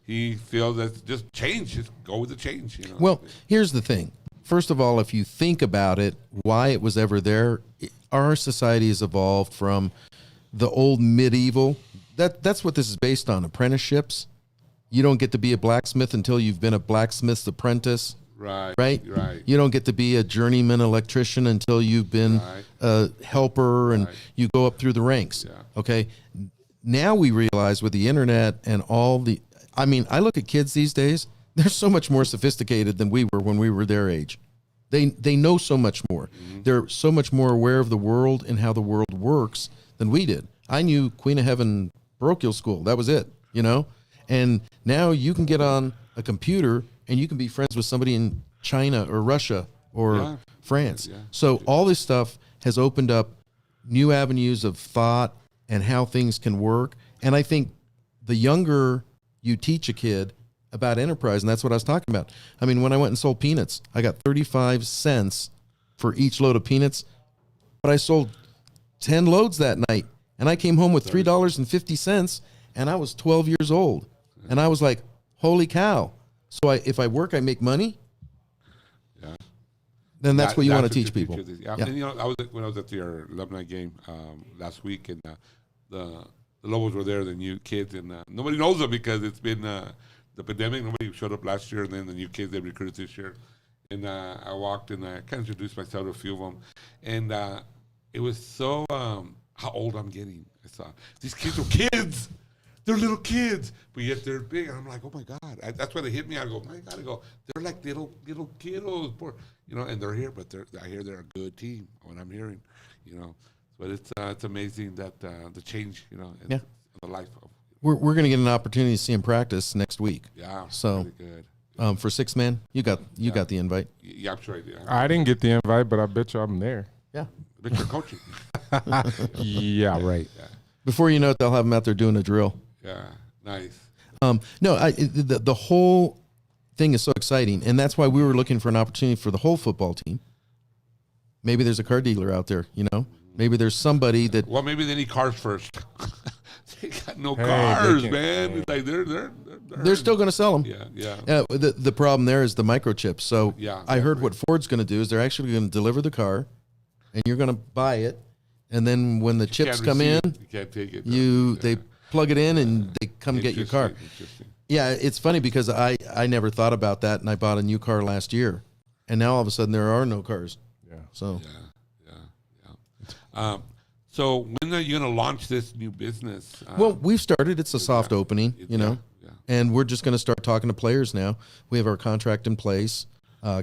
he feels that just change, just go with the change. You know. Well, here's the thing. First of all, if you think about it, why it was ever there, our society has evolved from the old medieval. That's what this is based on, apprenticeships. You don't get to be a blacksmith until you've been a blacksmith's apprentice. Right? You don't get to be a journeyman electrician until you've been a helper and you go up through the ranks. Yeah. Okay? Now we realize with the internet and I look at kids these days, they're so much more sophisticated than we were when we were their age. They know so much more. Mm-hmm. They're so much more aware of the world and how the world works than we did. I knew Queen of Heaven parochial school. That was it, you know? And now you can get on a computer and you can be friends with somebody in China or Russia or France. Yeah. So all this stuff has opened up new avenues of thought and how things can work. And I think the younger you teach a kid about enterprise, and that's what I was talking about. I mean, when I went and sold peanuts, I got 35 cents for each load of peanuts, but I sold 10 loads that night, and I came home with $3.50, and I was 12 years old. And I was like, holy cow. So if I work, I make money? Yeah. Then that's what you want to your teach people. future is. Yeah. Yeah. And when I was at your alumni game last week, and the Lobos were there, the new kids, and nobody knows them because it's been the pandemic. Nobody showed up last year, and then the new kids they recruited this year. And I walked and I kind of introduced myself to a few of them, and it was so how old I'm getting. I saw these kids were kids. They're little kids, but yet they're big. And I'm like, oh my God. That's when they hit me. I go, my God. I go, they're like little kiddos, poor, and they're here, but I hear they're a good team. What I'm hearing, but it's amazing that the change, in the life of. We're going to get an opportunity to see him practice next week. Yeah, so really good. For 6 man, you got the invite. Yeah, I'm sure I did. I didn't get the invite, but I bet you I'm there. Yeah, but you're coaching. Yeah, right. Yeah. Before you know it, they'll have him out there doing a drill. Yeah, nice. No, the whole thing is so exciting, and that's why we were looking for an opportunity for the whole football team. Maybe there's a car dealer out there, Maybe there's somebody that. Well, maybe they need cars first. They got no cars, man. It's like they're still going to sell them. Yeah. The problem there is the microchips. So I heard what Ford's going to do is they're actually going to deliver the car, and you're going to buy it, and then when the chips come in, you can't take it. They plug it in and they come get your car. Yeah, it's funny because I never thought about that, and I bought a new car last year, and now all of a sudden there are no cars. Yeah. So. So when are you going to launch this new business? Well, we've started. It's a soft opening, and we're just going to start talking to players now. We have our contract in place.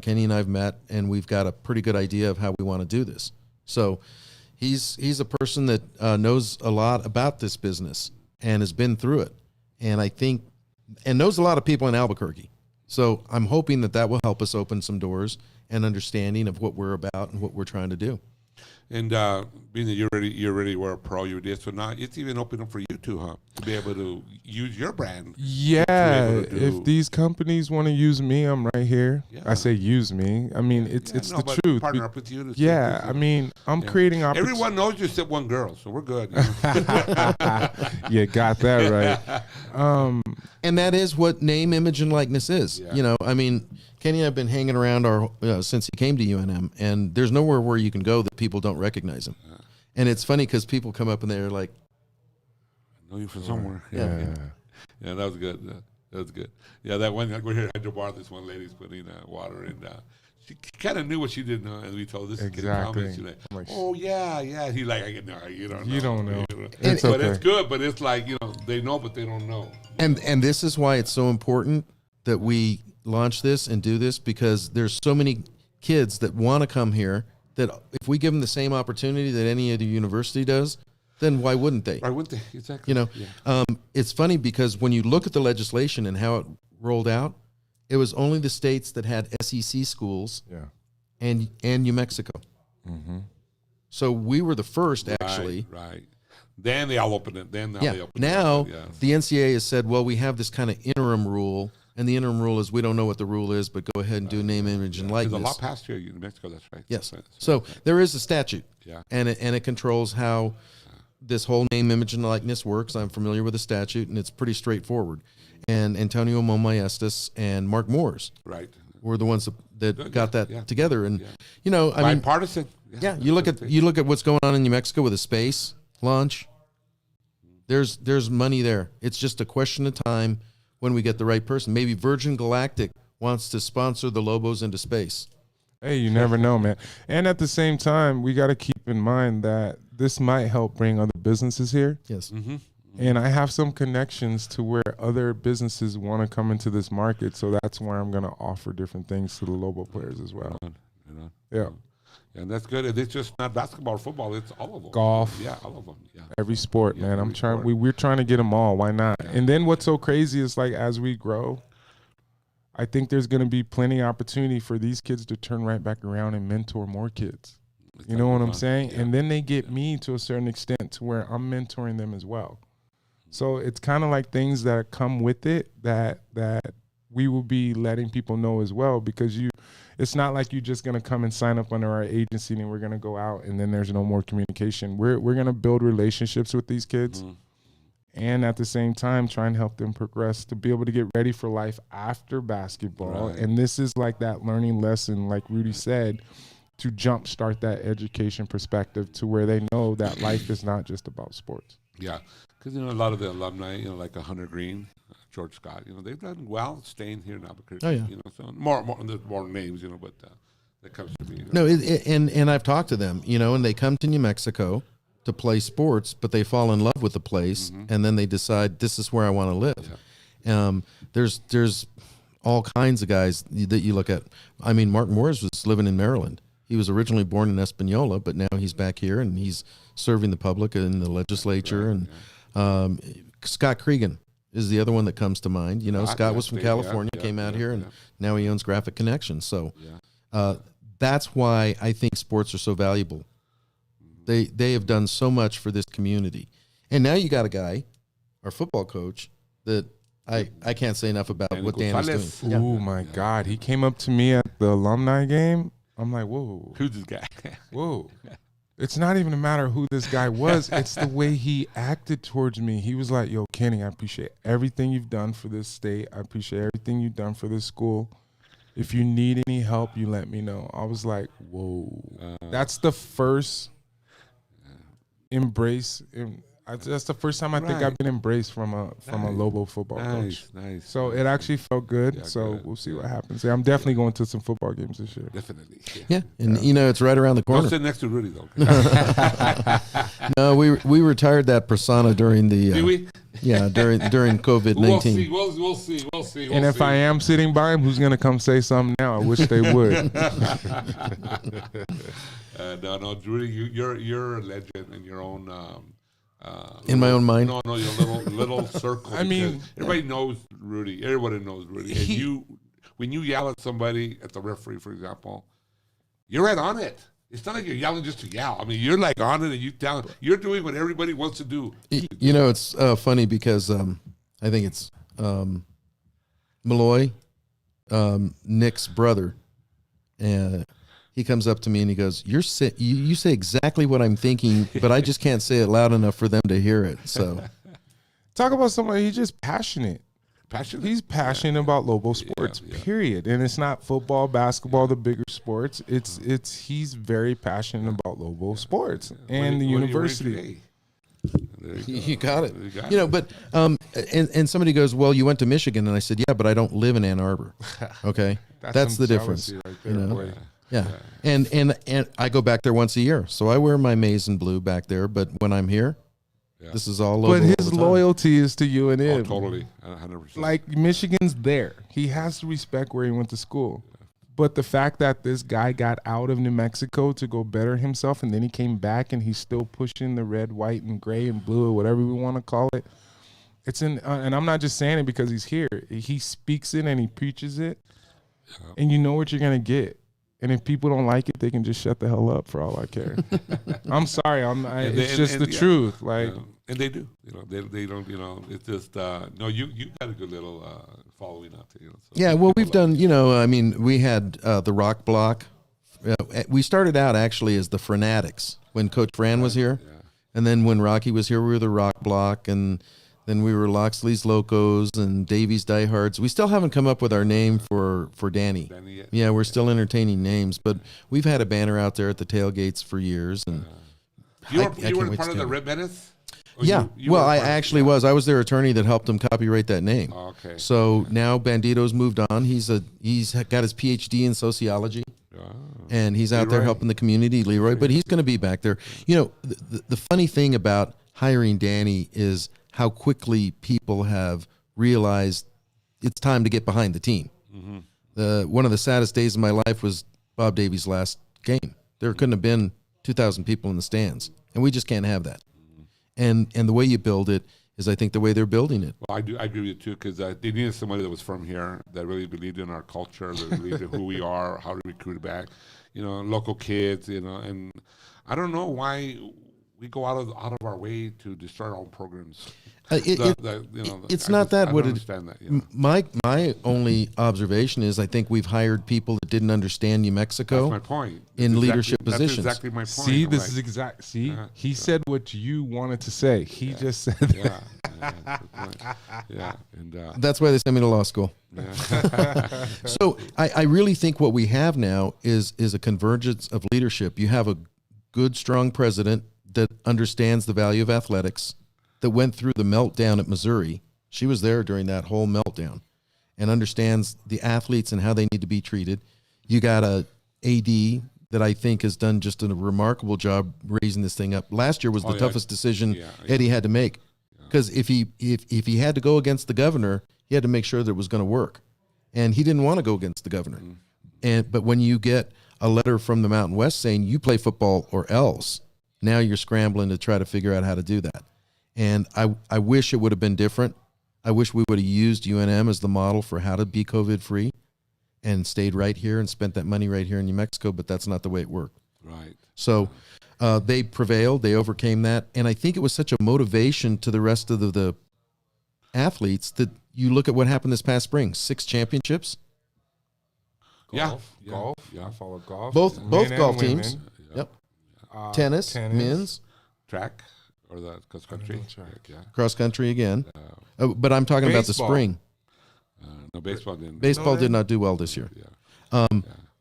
Kenny and I have met, and we've got a pretty good idea of how we want to do this. So he's a person that knows a lot about this business and has been through it, and I think and knows a lot of people in Albuquerque. So I'm hoping that will help us open some doors and understanding of what we're about and what we're trying to do. And being that you already were a pro, you did, so now it's even open up for you too, huh? To be able to use your brand. Yeah, if these companies want to use me, I'm right here. Yeah. I say use me. I mean, it's the truth. Partner up with you. I mean, I'm creating opportunities. Everyone knows you except one girl, so we're good. Yeah, got that right. And that is what name, image, and likeness is. Yeah. I mean, Kenny and I have been hanging around since he came to UNM, and there's nowhere where you can go that people don't recognize him. And it's funny because people come up and they're like, I know you from somewhere. Yeah, that was good. That was good. Yeah, that one, we're here at Hydrobar, this one lady's putting water in. She kind of knew what she did know, and we told this exactly. She's like, oh, yeah. He's like, no, you don't know. You don't know. But it's good, but it's like, they know, but they don't know. And this is why it's so important that we launch this and do this, because there's so many kids that want to come here that if we give them the same opportunity that any other university does, then why wouldn't they? Why wouldn't they? Exactly. It's funny because when you look at the legislation and how it rolled out, it was only the states that had SEC schools and New Mexico. Mm-hmm. So we were the first, actually. Right. Then they all opened it. Now the NCAA has said, well, we have this kind of interim rule. And the interim rule is we don't know what the rule is, but go ahead and do name, image, and likeness. There's a law passed here in New Mexico, that's right. Yes. That's right. So there is a statute, and it controls how this whole name, image, and likeness works. I'm familiar with the statute, and it's pretty straightforward. And Antonio Momayestas and Mark Moores were the ones that got that together. And I mean, bipartisan. Yeah, you look at what's going on in New Mexico with the space launch. There's money there. It's just a question of time when we get the right person. Maybe Virgin Galactic wants to sponsor the Lobos into space. Hey, you never know, man. And at the same time, we got to keep in mind that this might help bring other businesses here. Yes. Mm-hmm. And I have some connections to where other businesses want to come into this market, so that's where I'm going to offer different things to the Lobo players as well. Yeah. And that's good. And it's just not basketball or football. It's all of them. Golf. Yeah, all of them. Yeah. Every sport, man. We're trying to get them all. Why not? Yeah. And then what's so crazy is, like, as we grow, I think there's going to be plenty of opportunity for these kids to turn right back around and mentor more kids. You know what I'm saying? Yeah. And then they get me to a certain extent to where I'm mentoring them as well. So it's kind of like things that come with it that we will be letting people know as well, because it's not like you're just going to come and sign up under our agency and we're going to go out and then there's no more communication. We're going to build relationships with these kids. Mm-hmm. and at the same time try and help them progress to be able to get ready for life after basketball. Right. And this is like that learning lesson, like Rudy said, to jumpstart that education perspective to where they know that life is not just about sports. Yeah, because a lot of the alumni, like Hunter Green, George Scott, they've done well staying here in Albuquerque. Oh, yeah. So more there's more names, but that comes to me. No, and I've talked to them, and they come to New Mexico to play sports, but they fall in love with the place, and then they decide this is where I want to live. Yeah. There's all kinds of guys that you look at. I mean, Mark Morris was living in Maryland. He was originally born in Espanola, but now he's back here and he's serving the public in the legislature. Right, and Scott Cregan is the other one that comes to mind. Scott was from California, came out here, and now he owns Graphic Connection. So that's why I think sports are so valuable. They have done so much for this community. And now you got a guy, our football coach, that I can't say enough about what Danny's doing. Oh, my God. He came up to me at the alumni game. I'm like, whoa. Who's this guy? Whoa. It's not even a matter of who this guy was. It's the way he acted towards me. He was like, yo, Kenny, I appreciate everything you've done for this state. I appreciate everything you've done for this school. If you need any help, you let me know. I was like, whoa. That's the first embrace. That's the first time I think I've been embraced from a Lobo football coach. Nice. So it actually felt good. Yeah, so good. We'll see what happens. Yeah, I'm definitely going to some football games this year. Definitely. Yeah, and it's right around the corner. Don't sit next to Rudy though. No, we retired that persona during the. Do we? Yeah, during COVID-19. We'll see. And if I am sitting by him, who's gonna come say something now? I wish they would. No, Rudy, you're a legend in your own. In my own mind. No, your little circle. I mean, everybody knows Rudy. Everybody knows Rudy. And when you yell at somebody, at the referee, for example, you're right on it. It's not like you're yelling just to yell. I mean, you're like on it, and you're doing what everybody wants to do. It's funny because I think it's Malloy, Nick's brother, and he comes up to me and he goes, you say exactly what I'm thinking, but I just can't say it loud enough for them to hear it. So talk about somebody, he's just passionate. He's passionate about Lobo sports, period. And it's not football, basketball, the bigger sports. He's very passionate about Lobo sports and the university. You got it. But and somebody goes, well, you went to Michigan, and I said, yeah, but I don't live in Ann Arbor. Okay, that's the difference. Right there, boy. Yeah. And I go back there once a year, so I wear my maize and blue back there. But when I'm here, this is all over. But his loyalty is to UNM. Oh, totally, 100%. Like Michigan's there, he has to respect where he went to school. But the fact that this guy got out of New Mexico to go better himself, and then he came back and he's still pushing the red, white, and gray and blue, or whatever we want to call it. It's and I'm not just saying it because he's here. He speaks it and he preaches it, and you know what you're gonna get. And if people don't like it, they can just shut the hell up for all I care. I'm sorry. It's just the truth. Like, and they do. They don't. It's just no. You got a good little following out there. So yeah. Well, we've done. I mean, we had the Rock Block. We started out actually as the Fanatics when Coach Fran was here, and then when Rocky was here, we were the Rock Block, and then we were Loxley's Locos and Davies Diehards. We still haven't come up with our name for Danny. Yeah, we're still entertaining names, but we've had a banner out there at the tailgates for years. And you were part of the Red Menace? Yeah. I actually was. I was their attorney that helped him copyright that name. Oh, okay. So now Bandito's moved on. He's got his PhD in sociology. And he's out there helping the community, Leroy, but he's going to be back there. The funny thing about hiring Danny is how quickly people have realized it's time to get behind the team. Mm-hmm. One of the saddest days of my life was Bob Davies' last game. There couldn't have been 2,000 people in the stands, and we just can't have that. And the way you build it is, I think, the way they're building it. Well, I agree with you too, because they needed somebody that was from here, that really believed in our culture, that believed in who we are, how to recruit back, local kids, and I don't know why we go out of our way to destroy our own programs. It's not that. I don't understand that. My only observation is I think we've hired people that didn't understand New Mexico. That's my point. In leadership positions. That's exactly my point. See, this is exact. See, he said what you wanted to say. He just said that. Yeah, and That's why they sent me to law school. yeah. So I really think what we have now is a convergence of leadership. You have a good, strong president that understands the value of athletics, that went through the meltdown at Missouri. She was there during that whole meltdown and understands the athletes and how they need to be treated. You got a AD that I think has done just a remarkable job raising this thing up. Last year was the toughest decision Eddie had to make, because if he had to go against the governor, he had to make sure that it was going to work, and he didn't want to go against the governor. But when you get a letter from the Mountain West saying you play football or else, now you're scrambling to try to figure out how to do that. And I wish it would have been different. I wish we would have used UNM as the model for how to be COVID-free and stayed right here and spent that money right here in New Mexico, but that's not the way it worked. Right. So they prevailed. They overcame that. And I think it was such a motivation to the rest of the athletes that you look at what happened this past spring. 6 championships. Golf. Yeah. I follow golf. Both Men and golf women. teams. Yep. Tennis, men's. Track or the cross country. Yeah. Cross country again. But I'm talking about the Baseball. spring. No, baseball didn't. Baseball did not do well this year. Yeah.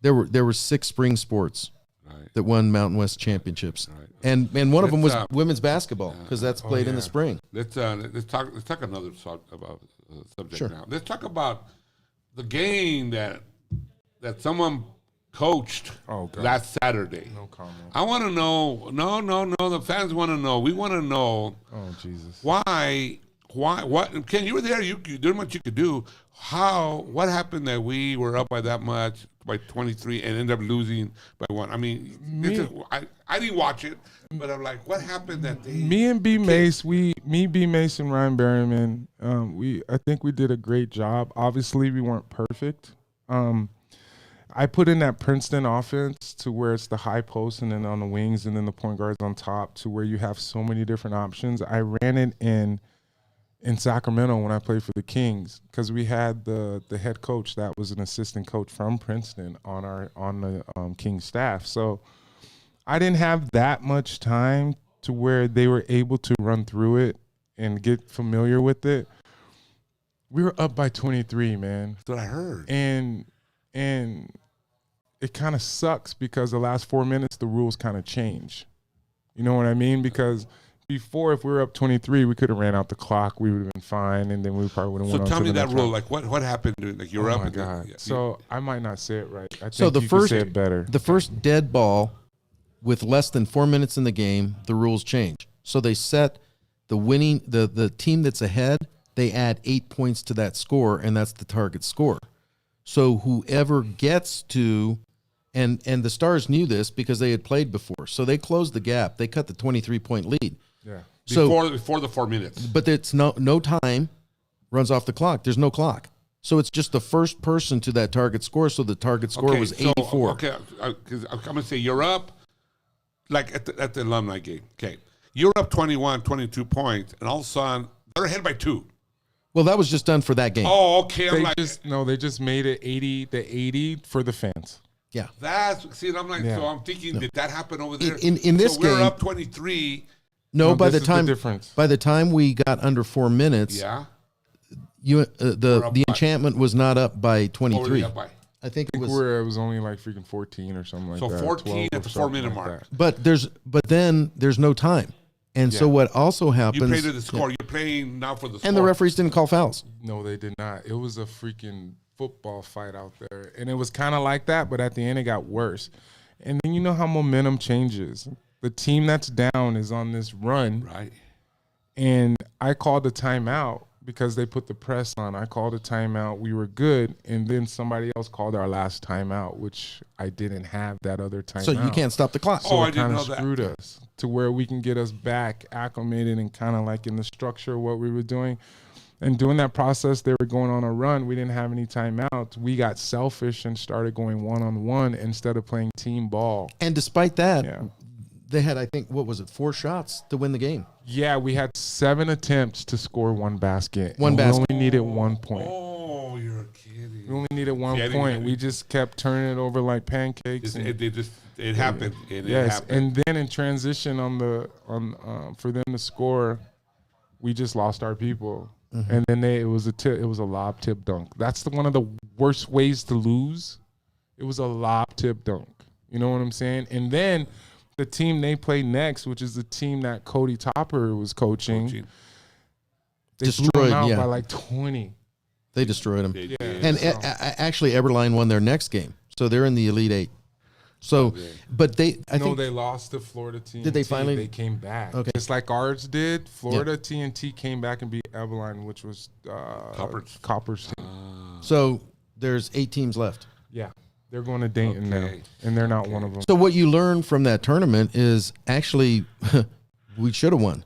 There were 6 spring sports Right. that won Mountain West championships, Right. and one of them was Let's, women's basketball, because that's played in the yeah. spring. Let's talk another subject Sure. now. Let's talk about the game that someone coached Oh, God. last Saturday. No comment. I want to know. No. The fans want to know. We want to know Oh, Jesus. why. What? Ken, you were there. You doing what you could do. What happened that we were up by that much, by 23, and ended up losing by 1? I mean, I didn't watch it, but I'm like, what happened that day? Me and B Mace, B Mace and Ryan Berryman, I think we did a great job. Obviously, we weren't perfect. I put in that Princeton offense to where it's the high post and then on the wings and then the point guards on top, to where you have so many different options. I ran it in Sacramento when I played for the Kings, because we had the head coach that was an assistant coach from Princeton on the Kings staff. So I didn't have that much time to where they were able to run through it and get familiar with it. We were up by 23, man. That's what I heard. And it kind of sucks, because the last 4 minutes the rules kind of change. You know what I mean? Because before, if we were up 23, we could have ran out the clock. We would have been fine, and then we probably would have went on. So tell to me the that next rule. round. Like what happened? Like you're up. Oh my and then- God! yeah, So I might not say it right. I think So the you first could say it better. the first dead ball with less than 4 minutes in the game, the rules change. So they set the winning the team that's ahead, they add 8 points to that score, and that's the target score. So whoever gets to, and the Stars knew this because they had played before, so they closed the gap. They cut the 23-point lead. Yeah. So, before the 4 minutes. but it's no time runs off the clock. There's no clock. So it's just the first person to that target score. So the target score was 84. Okay, because I'm gonna say you're up, like at the alumni game. Okay, you're up 21, 22 points, and all of a sudden they're ahead by 2. Well, that was just done for that game. Oh, okay. I'm like, They just made it 80 for the fans. Yeah. I'm like, Yeah. so I'm thinking, did that happen over there? In this so we're game- up 23. No, No, by this the is the time difference. by the time we got under 4 minutes, Yeah. the by- enchantment was not up by Over 23. the up by. I think it I think was. it was only like freaking 14 or something like So that. 14 12 or at the something 4-minute like mark. that. But then there's no time, and so Yeah. what also You happens? play to the score. You're playing now for the score. and the referees didn't call fouls. No, they did not. It was a freaking football fight out there. And it was kind of like that, but at the end it got worse. And then you know how momentum changes. The team that's down is on this run, Right. and I called a timeout because they put the press on. I called a timeout. We were good, and then somebody else called our last timeout, which I didn't have that other timeout. So you can't stop the clock. Oh, So I it didn't kind know of that. screwed us to where we can get us back acclimated and kind of like in the structure of what we were doing. And during that process, they were going on a run. We didn't have any timeouts. We got selfish and started going one-on-one instead of playing team ball. And despite that, Yeah. they had, I think, 4 shots to win the game. Yeah, we had 7 attempts to score 1 basket. One and basket. We only needed 1 point. Oh, you're kidding. We only needed one Yeah, I point. didn't- We just kept turning it over like pancakes. and- It happened. It yes, happened. and then in transition for them to score we just lost our people. And then it was a lob tip dunk. That's one of the worst ways to lose. It was a lob tip dunk. You know what I'm saying? And then the team they played next, which is the team that Cody Topper was coaching. They Destroyed, blew them out yeah. by like 20. They destroyed them. They Yeah. did. And actually, Eberline won their next game, so they're in the Elite Eight. So, but I think they lost to Florida TNT. Did they finally- They came back. Okay. Just like ours did. Florida TNT came back and beat Eberline, which was Copper's team. so. There's 8 teams left. Yeah. They're going to Dayton now, Okay. and they're not one of them. So what you learn from that tournament is actually we should have won.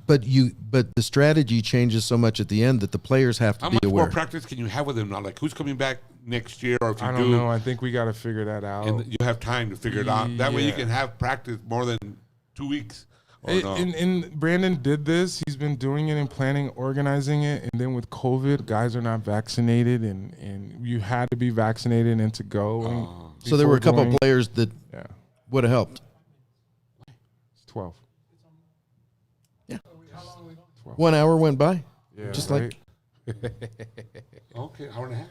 But the strategy changes so much at the end that the players have to How be much aware. more practice can you have with him now? Like, who's coming back next year, or if you I don't know. I think we got to figure that out. and you have time to figure it out. That way, you Yeah. can have practice more than 2 weeks. Or no. And Brandon did this. He's been doing it and planning, organizing it. And then with COVID, guys are not vaccinated, and you had to be vaccinated and to go. So there were a couple before of players that Yeah, would have helped. it's 12. 1 hour went by. Yeah, Just right? Okay, hour and a half,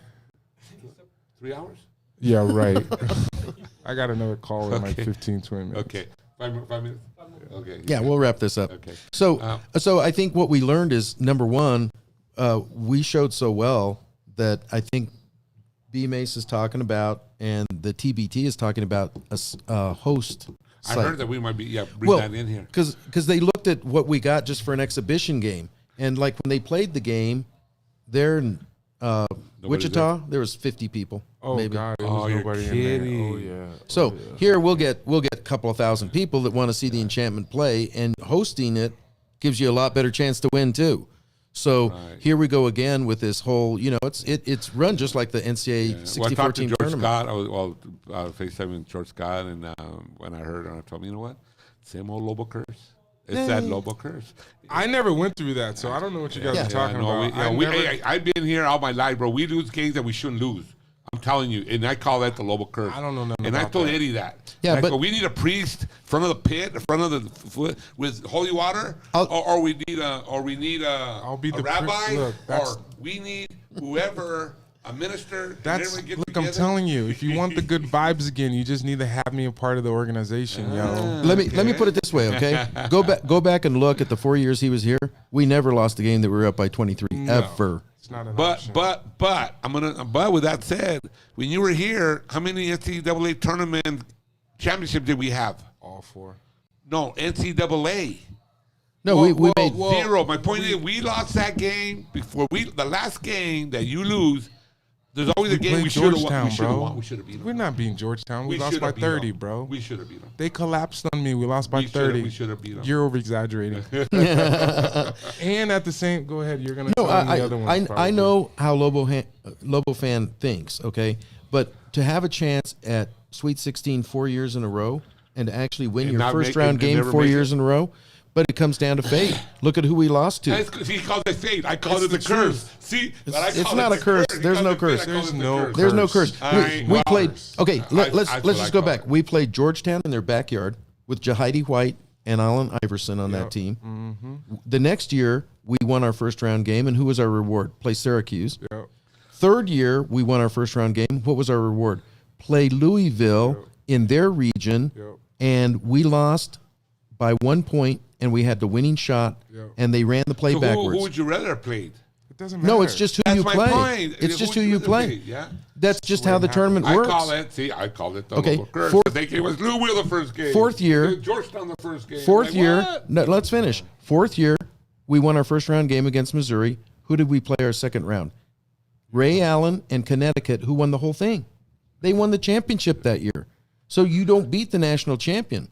3 hours. Yeah, right. I got another call in like Okay. 15, 20 minutes. Okay, 5 minutes. Okay. Yeah, we'll wrap this up. Okay. So I think what we learned is, number one, we showed so well that I think B Mace is talking about and the TBT is talking about a host I site. heard that we might be bring that in here. Because they looked at what we got just for an exhibition game, and like when they played the game, there in Wichita, there was 50 people. Oh maybe. God, there Oh, was you're nobody in kidding. there. Oh yeah. So here we'll get a couple of thousand people that want to see the Enchantment play, and hosting it gives you a lot better chance to win too. So here we go again with this whole, it's run just like the NCAA Well, I 64 talked to team George tournament. Scott. I was FaceTiming George Scott, and when I heard him, I told him, you know what? Same old Lobo curse. It's that Lobo curse. I never went through that, so I don't know what you guys are talking about. I've been here all my life, bro. We lose games that we shouldn't lose. I'm telling you, and I call that the Lobo curse. I don't know nothing And I about told that. Eddie that. Yeah, Like, but- we need a priest in front of the pit, in front of the with holy water, or we need I'll be a the rabbi, look, that's- or we need whoever. A minister. and That's everyone get look. I'm together. telling you, if you want the good vibes again, you just need to have me a part of the organization, yo. Let me put it this way, okay? Go back and look at the 4 years he was here. We never lost a game that we were up by 23 ever. It's not an But option. but with that said, when you were here, how many NCAA tournament championships did we have? all 4. No, NCAA. No, we made Zero. My point is, we lost that game before the last game that you lose. There's always a game played we should have won. Georgetown, We should have bro. won. We should have beat them. We're not beating Georgetown. We lost should by have beat 30, them. bro. We should have beat them. They collapsed on me. We lost by We should have- 30. we should have beat 'em. You're over exaggerating. And at the same, go ahead. You're gonna No, tell me the other ones. I probably. know how Lobo fan thinks, okay? But to have a chance at Sweet 16 4 years in a row and to actually win And your not first make- round and game never 4 make years it? in a row, but it comes down to fate. Look at who we lost to. He calls it fate. I call it the the curse. truth. See, It's not a curse. There's no curse. There's no There's no curse. I We know. played. Okay, let's that's what I just go call back. it. We played Georgetown in their backyard with Jahidi White and Allen Iverson on that team. The next year, we won our first round game, and who was our reward? Play Syracuse. Yep. Third year, we won our first round game. What was our reward? Play Louisville in their region, Yep. and we lost by 1 point, and we had the winning shot, Yep. and they ran the play So backwards. who would you rather have played? It doesn't matter. No, it's just who That's you my play. point. It's just who would you rather play. be? Yeah. That's just how the tournament I works. call it. See, I called it the Okay, Lobo curse. fourth- They gave us Louisville the first game. Fourth year- Georgetown the first game. Fourth Like, year, what? no, let's finish. Fourth year, we won our first round game against Missouri. Who did we play our second round? Ray Allen and Connecticut, who won the whole thing. They won the championship that year. So you don't beat the national champion.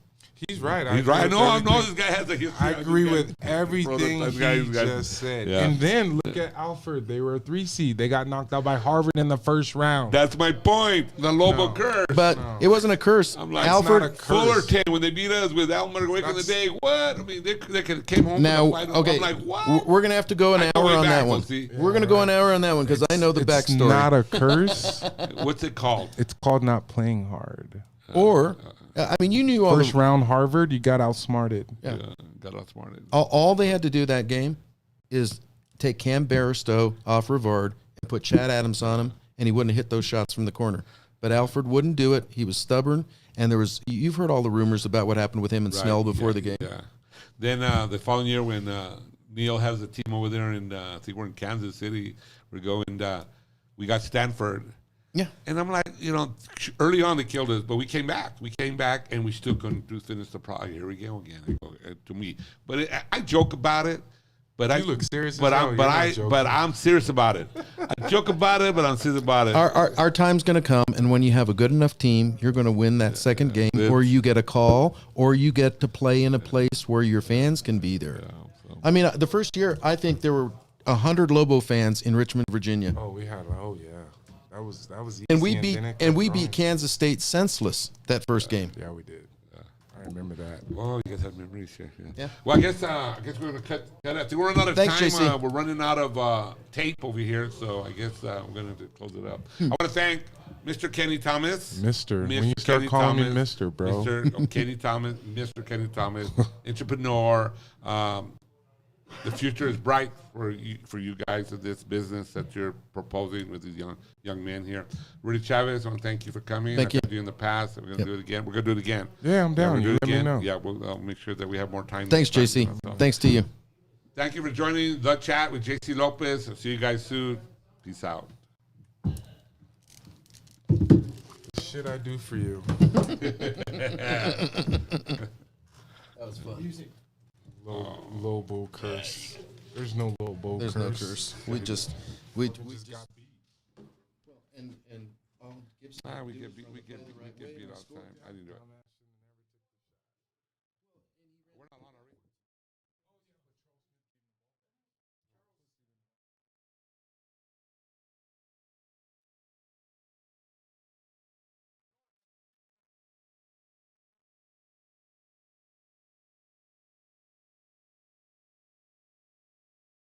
He's right. He's right. I know this guy has a history. I agree with This everything guy- he just said. Yeah. And then look at Alfred. They were a 3 seed. They got knocked out by Harvard in the first round. That's my point. The Lobo curse. But it wasn't a curse. I'm like, Alfred, not a curse. Fullerton, when they beat us with Elmer Wake in the day, what? I mean, they came home. now, with a final. okay, I'm like, what? we're going to have to go an I go hour way on back, that one. so see. We're going to go an hour on that one because I know the It's backstory. not a curse. What's it called? It's called not playing hard. or I mean, you knew all First round Harvard, you got outsmarted. Yeah. Got outsmarted. All they had to do that game is take Cam Barstow off Rivard and put Chad Adams on him, and he wouldn't have hit those shots from the corner. But Alfred wouldn't do it. He was stubborn, and you've heard all the rumors about what happened with him and Snell before the game. Yeah. Then the following year when Neil has a team over there, and I think we're in Kansas City, we're going, we got Stanford. Yeah. And I'm like, early on they killed us, but we came back. We came back, and we still couldn't finish the project. Here we go again. To me, but I joke about it. But You look serious as But hell. I'm serious about it. I joke about it, but I'm serious about it. Our time's going to come, and when you have a good enough team, you're going to win that second game, or you get a call, or you get to play in a place where your fans can be there. So. I mean, the first year, I think there were 100 Lobo fans in Richmond, Virginia. Oh, we had. Oh, yeah. That was easy. And we beat beat Kansas State senseless that first game. Yeah, we did. I remember that. Oh, you guys have memories here. Yeah. Well, I guess we're gonna cut that. We're running out of Thanks, time. JC. We're running out of tape over here, so I guess I'm gonna have to close it up. I want to thank Mr. Kenny Thomas. Mister. When you start calling me Mister, bro. Mr. Kenny Thomas. Mr. Kenny Thomas, entrepreneur. The future is bright for you guys of this business that you're proposing with these young men here. Rudy Chavez, I want to thank you for coming. Thank you. I've you in the past. We're going to do it again. We're going to do it again. Yeah, I'm down. You Let me know. Yeah, we'll make sure that we have more time. Thanks, next time. JC. So, Thanks to you. thank you for joining The Chat with JC Lopez. I'll see you guys soon. Peace out. Shit I do for you. That was fun. Lobo curse. There's no Lobo There's curse. no curse. We just got beat. and We get beat all the time. I didn't do it.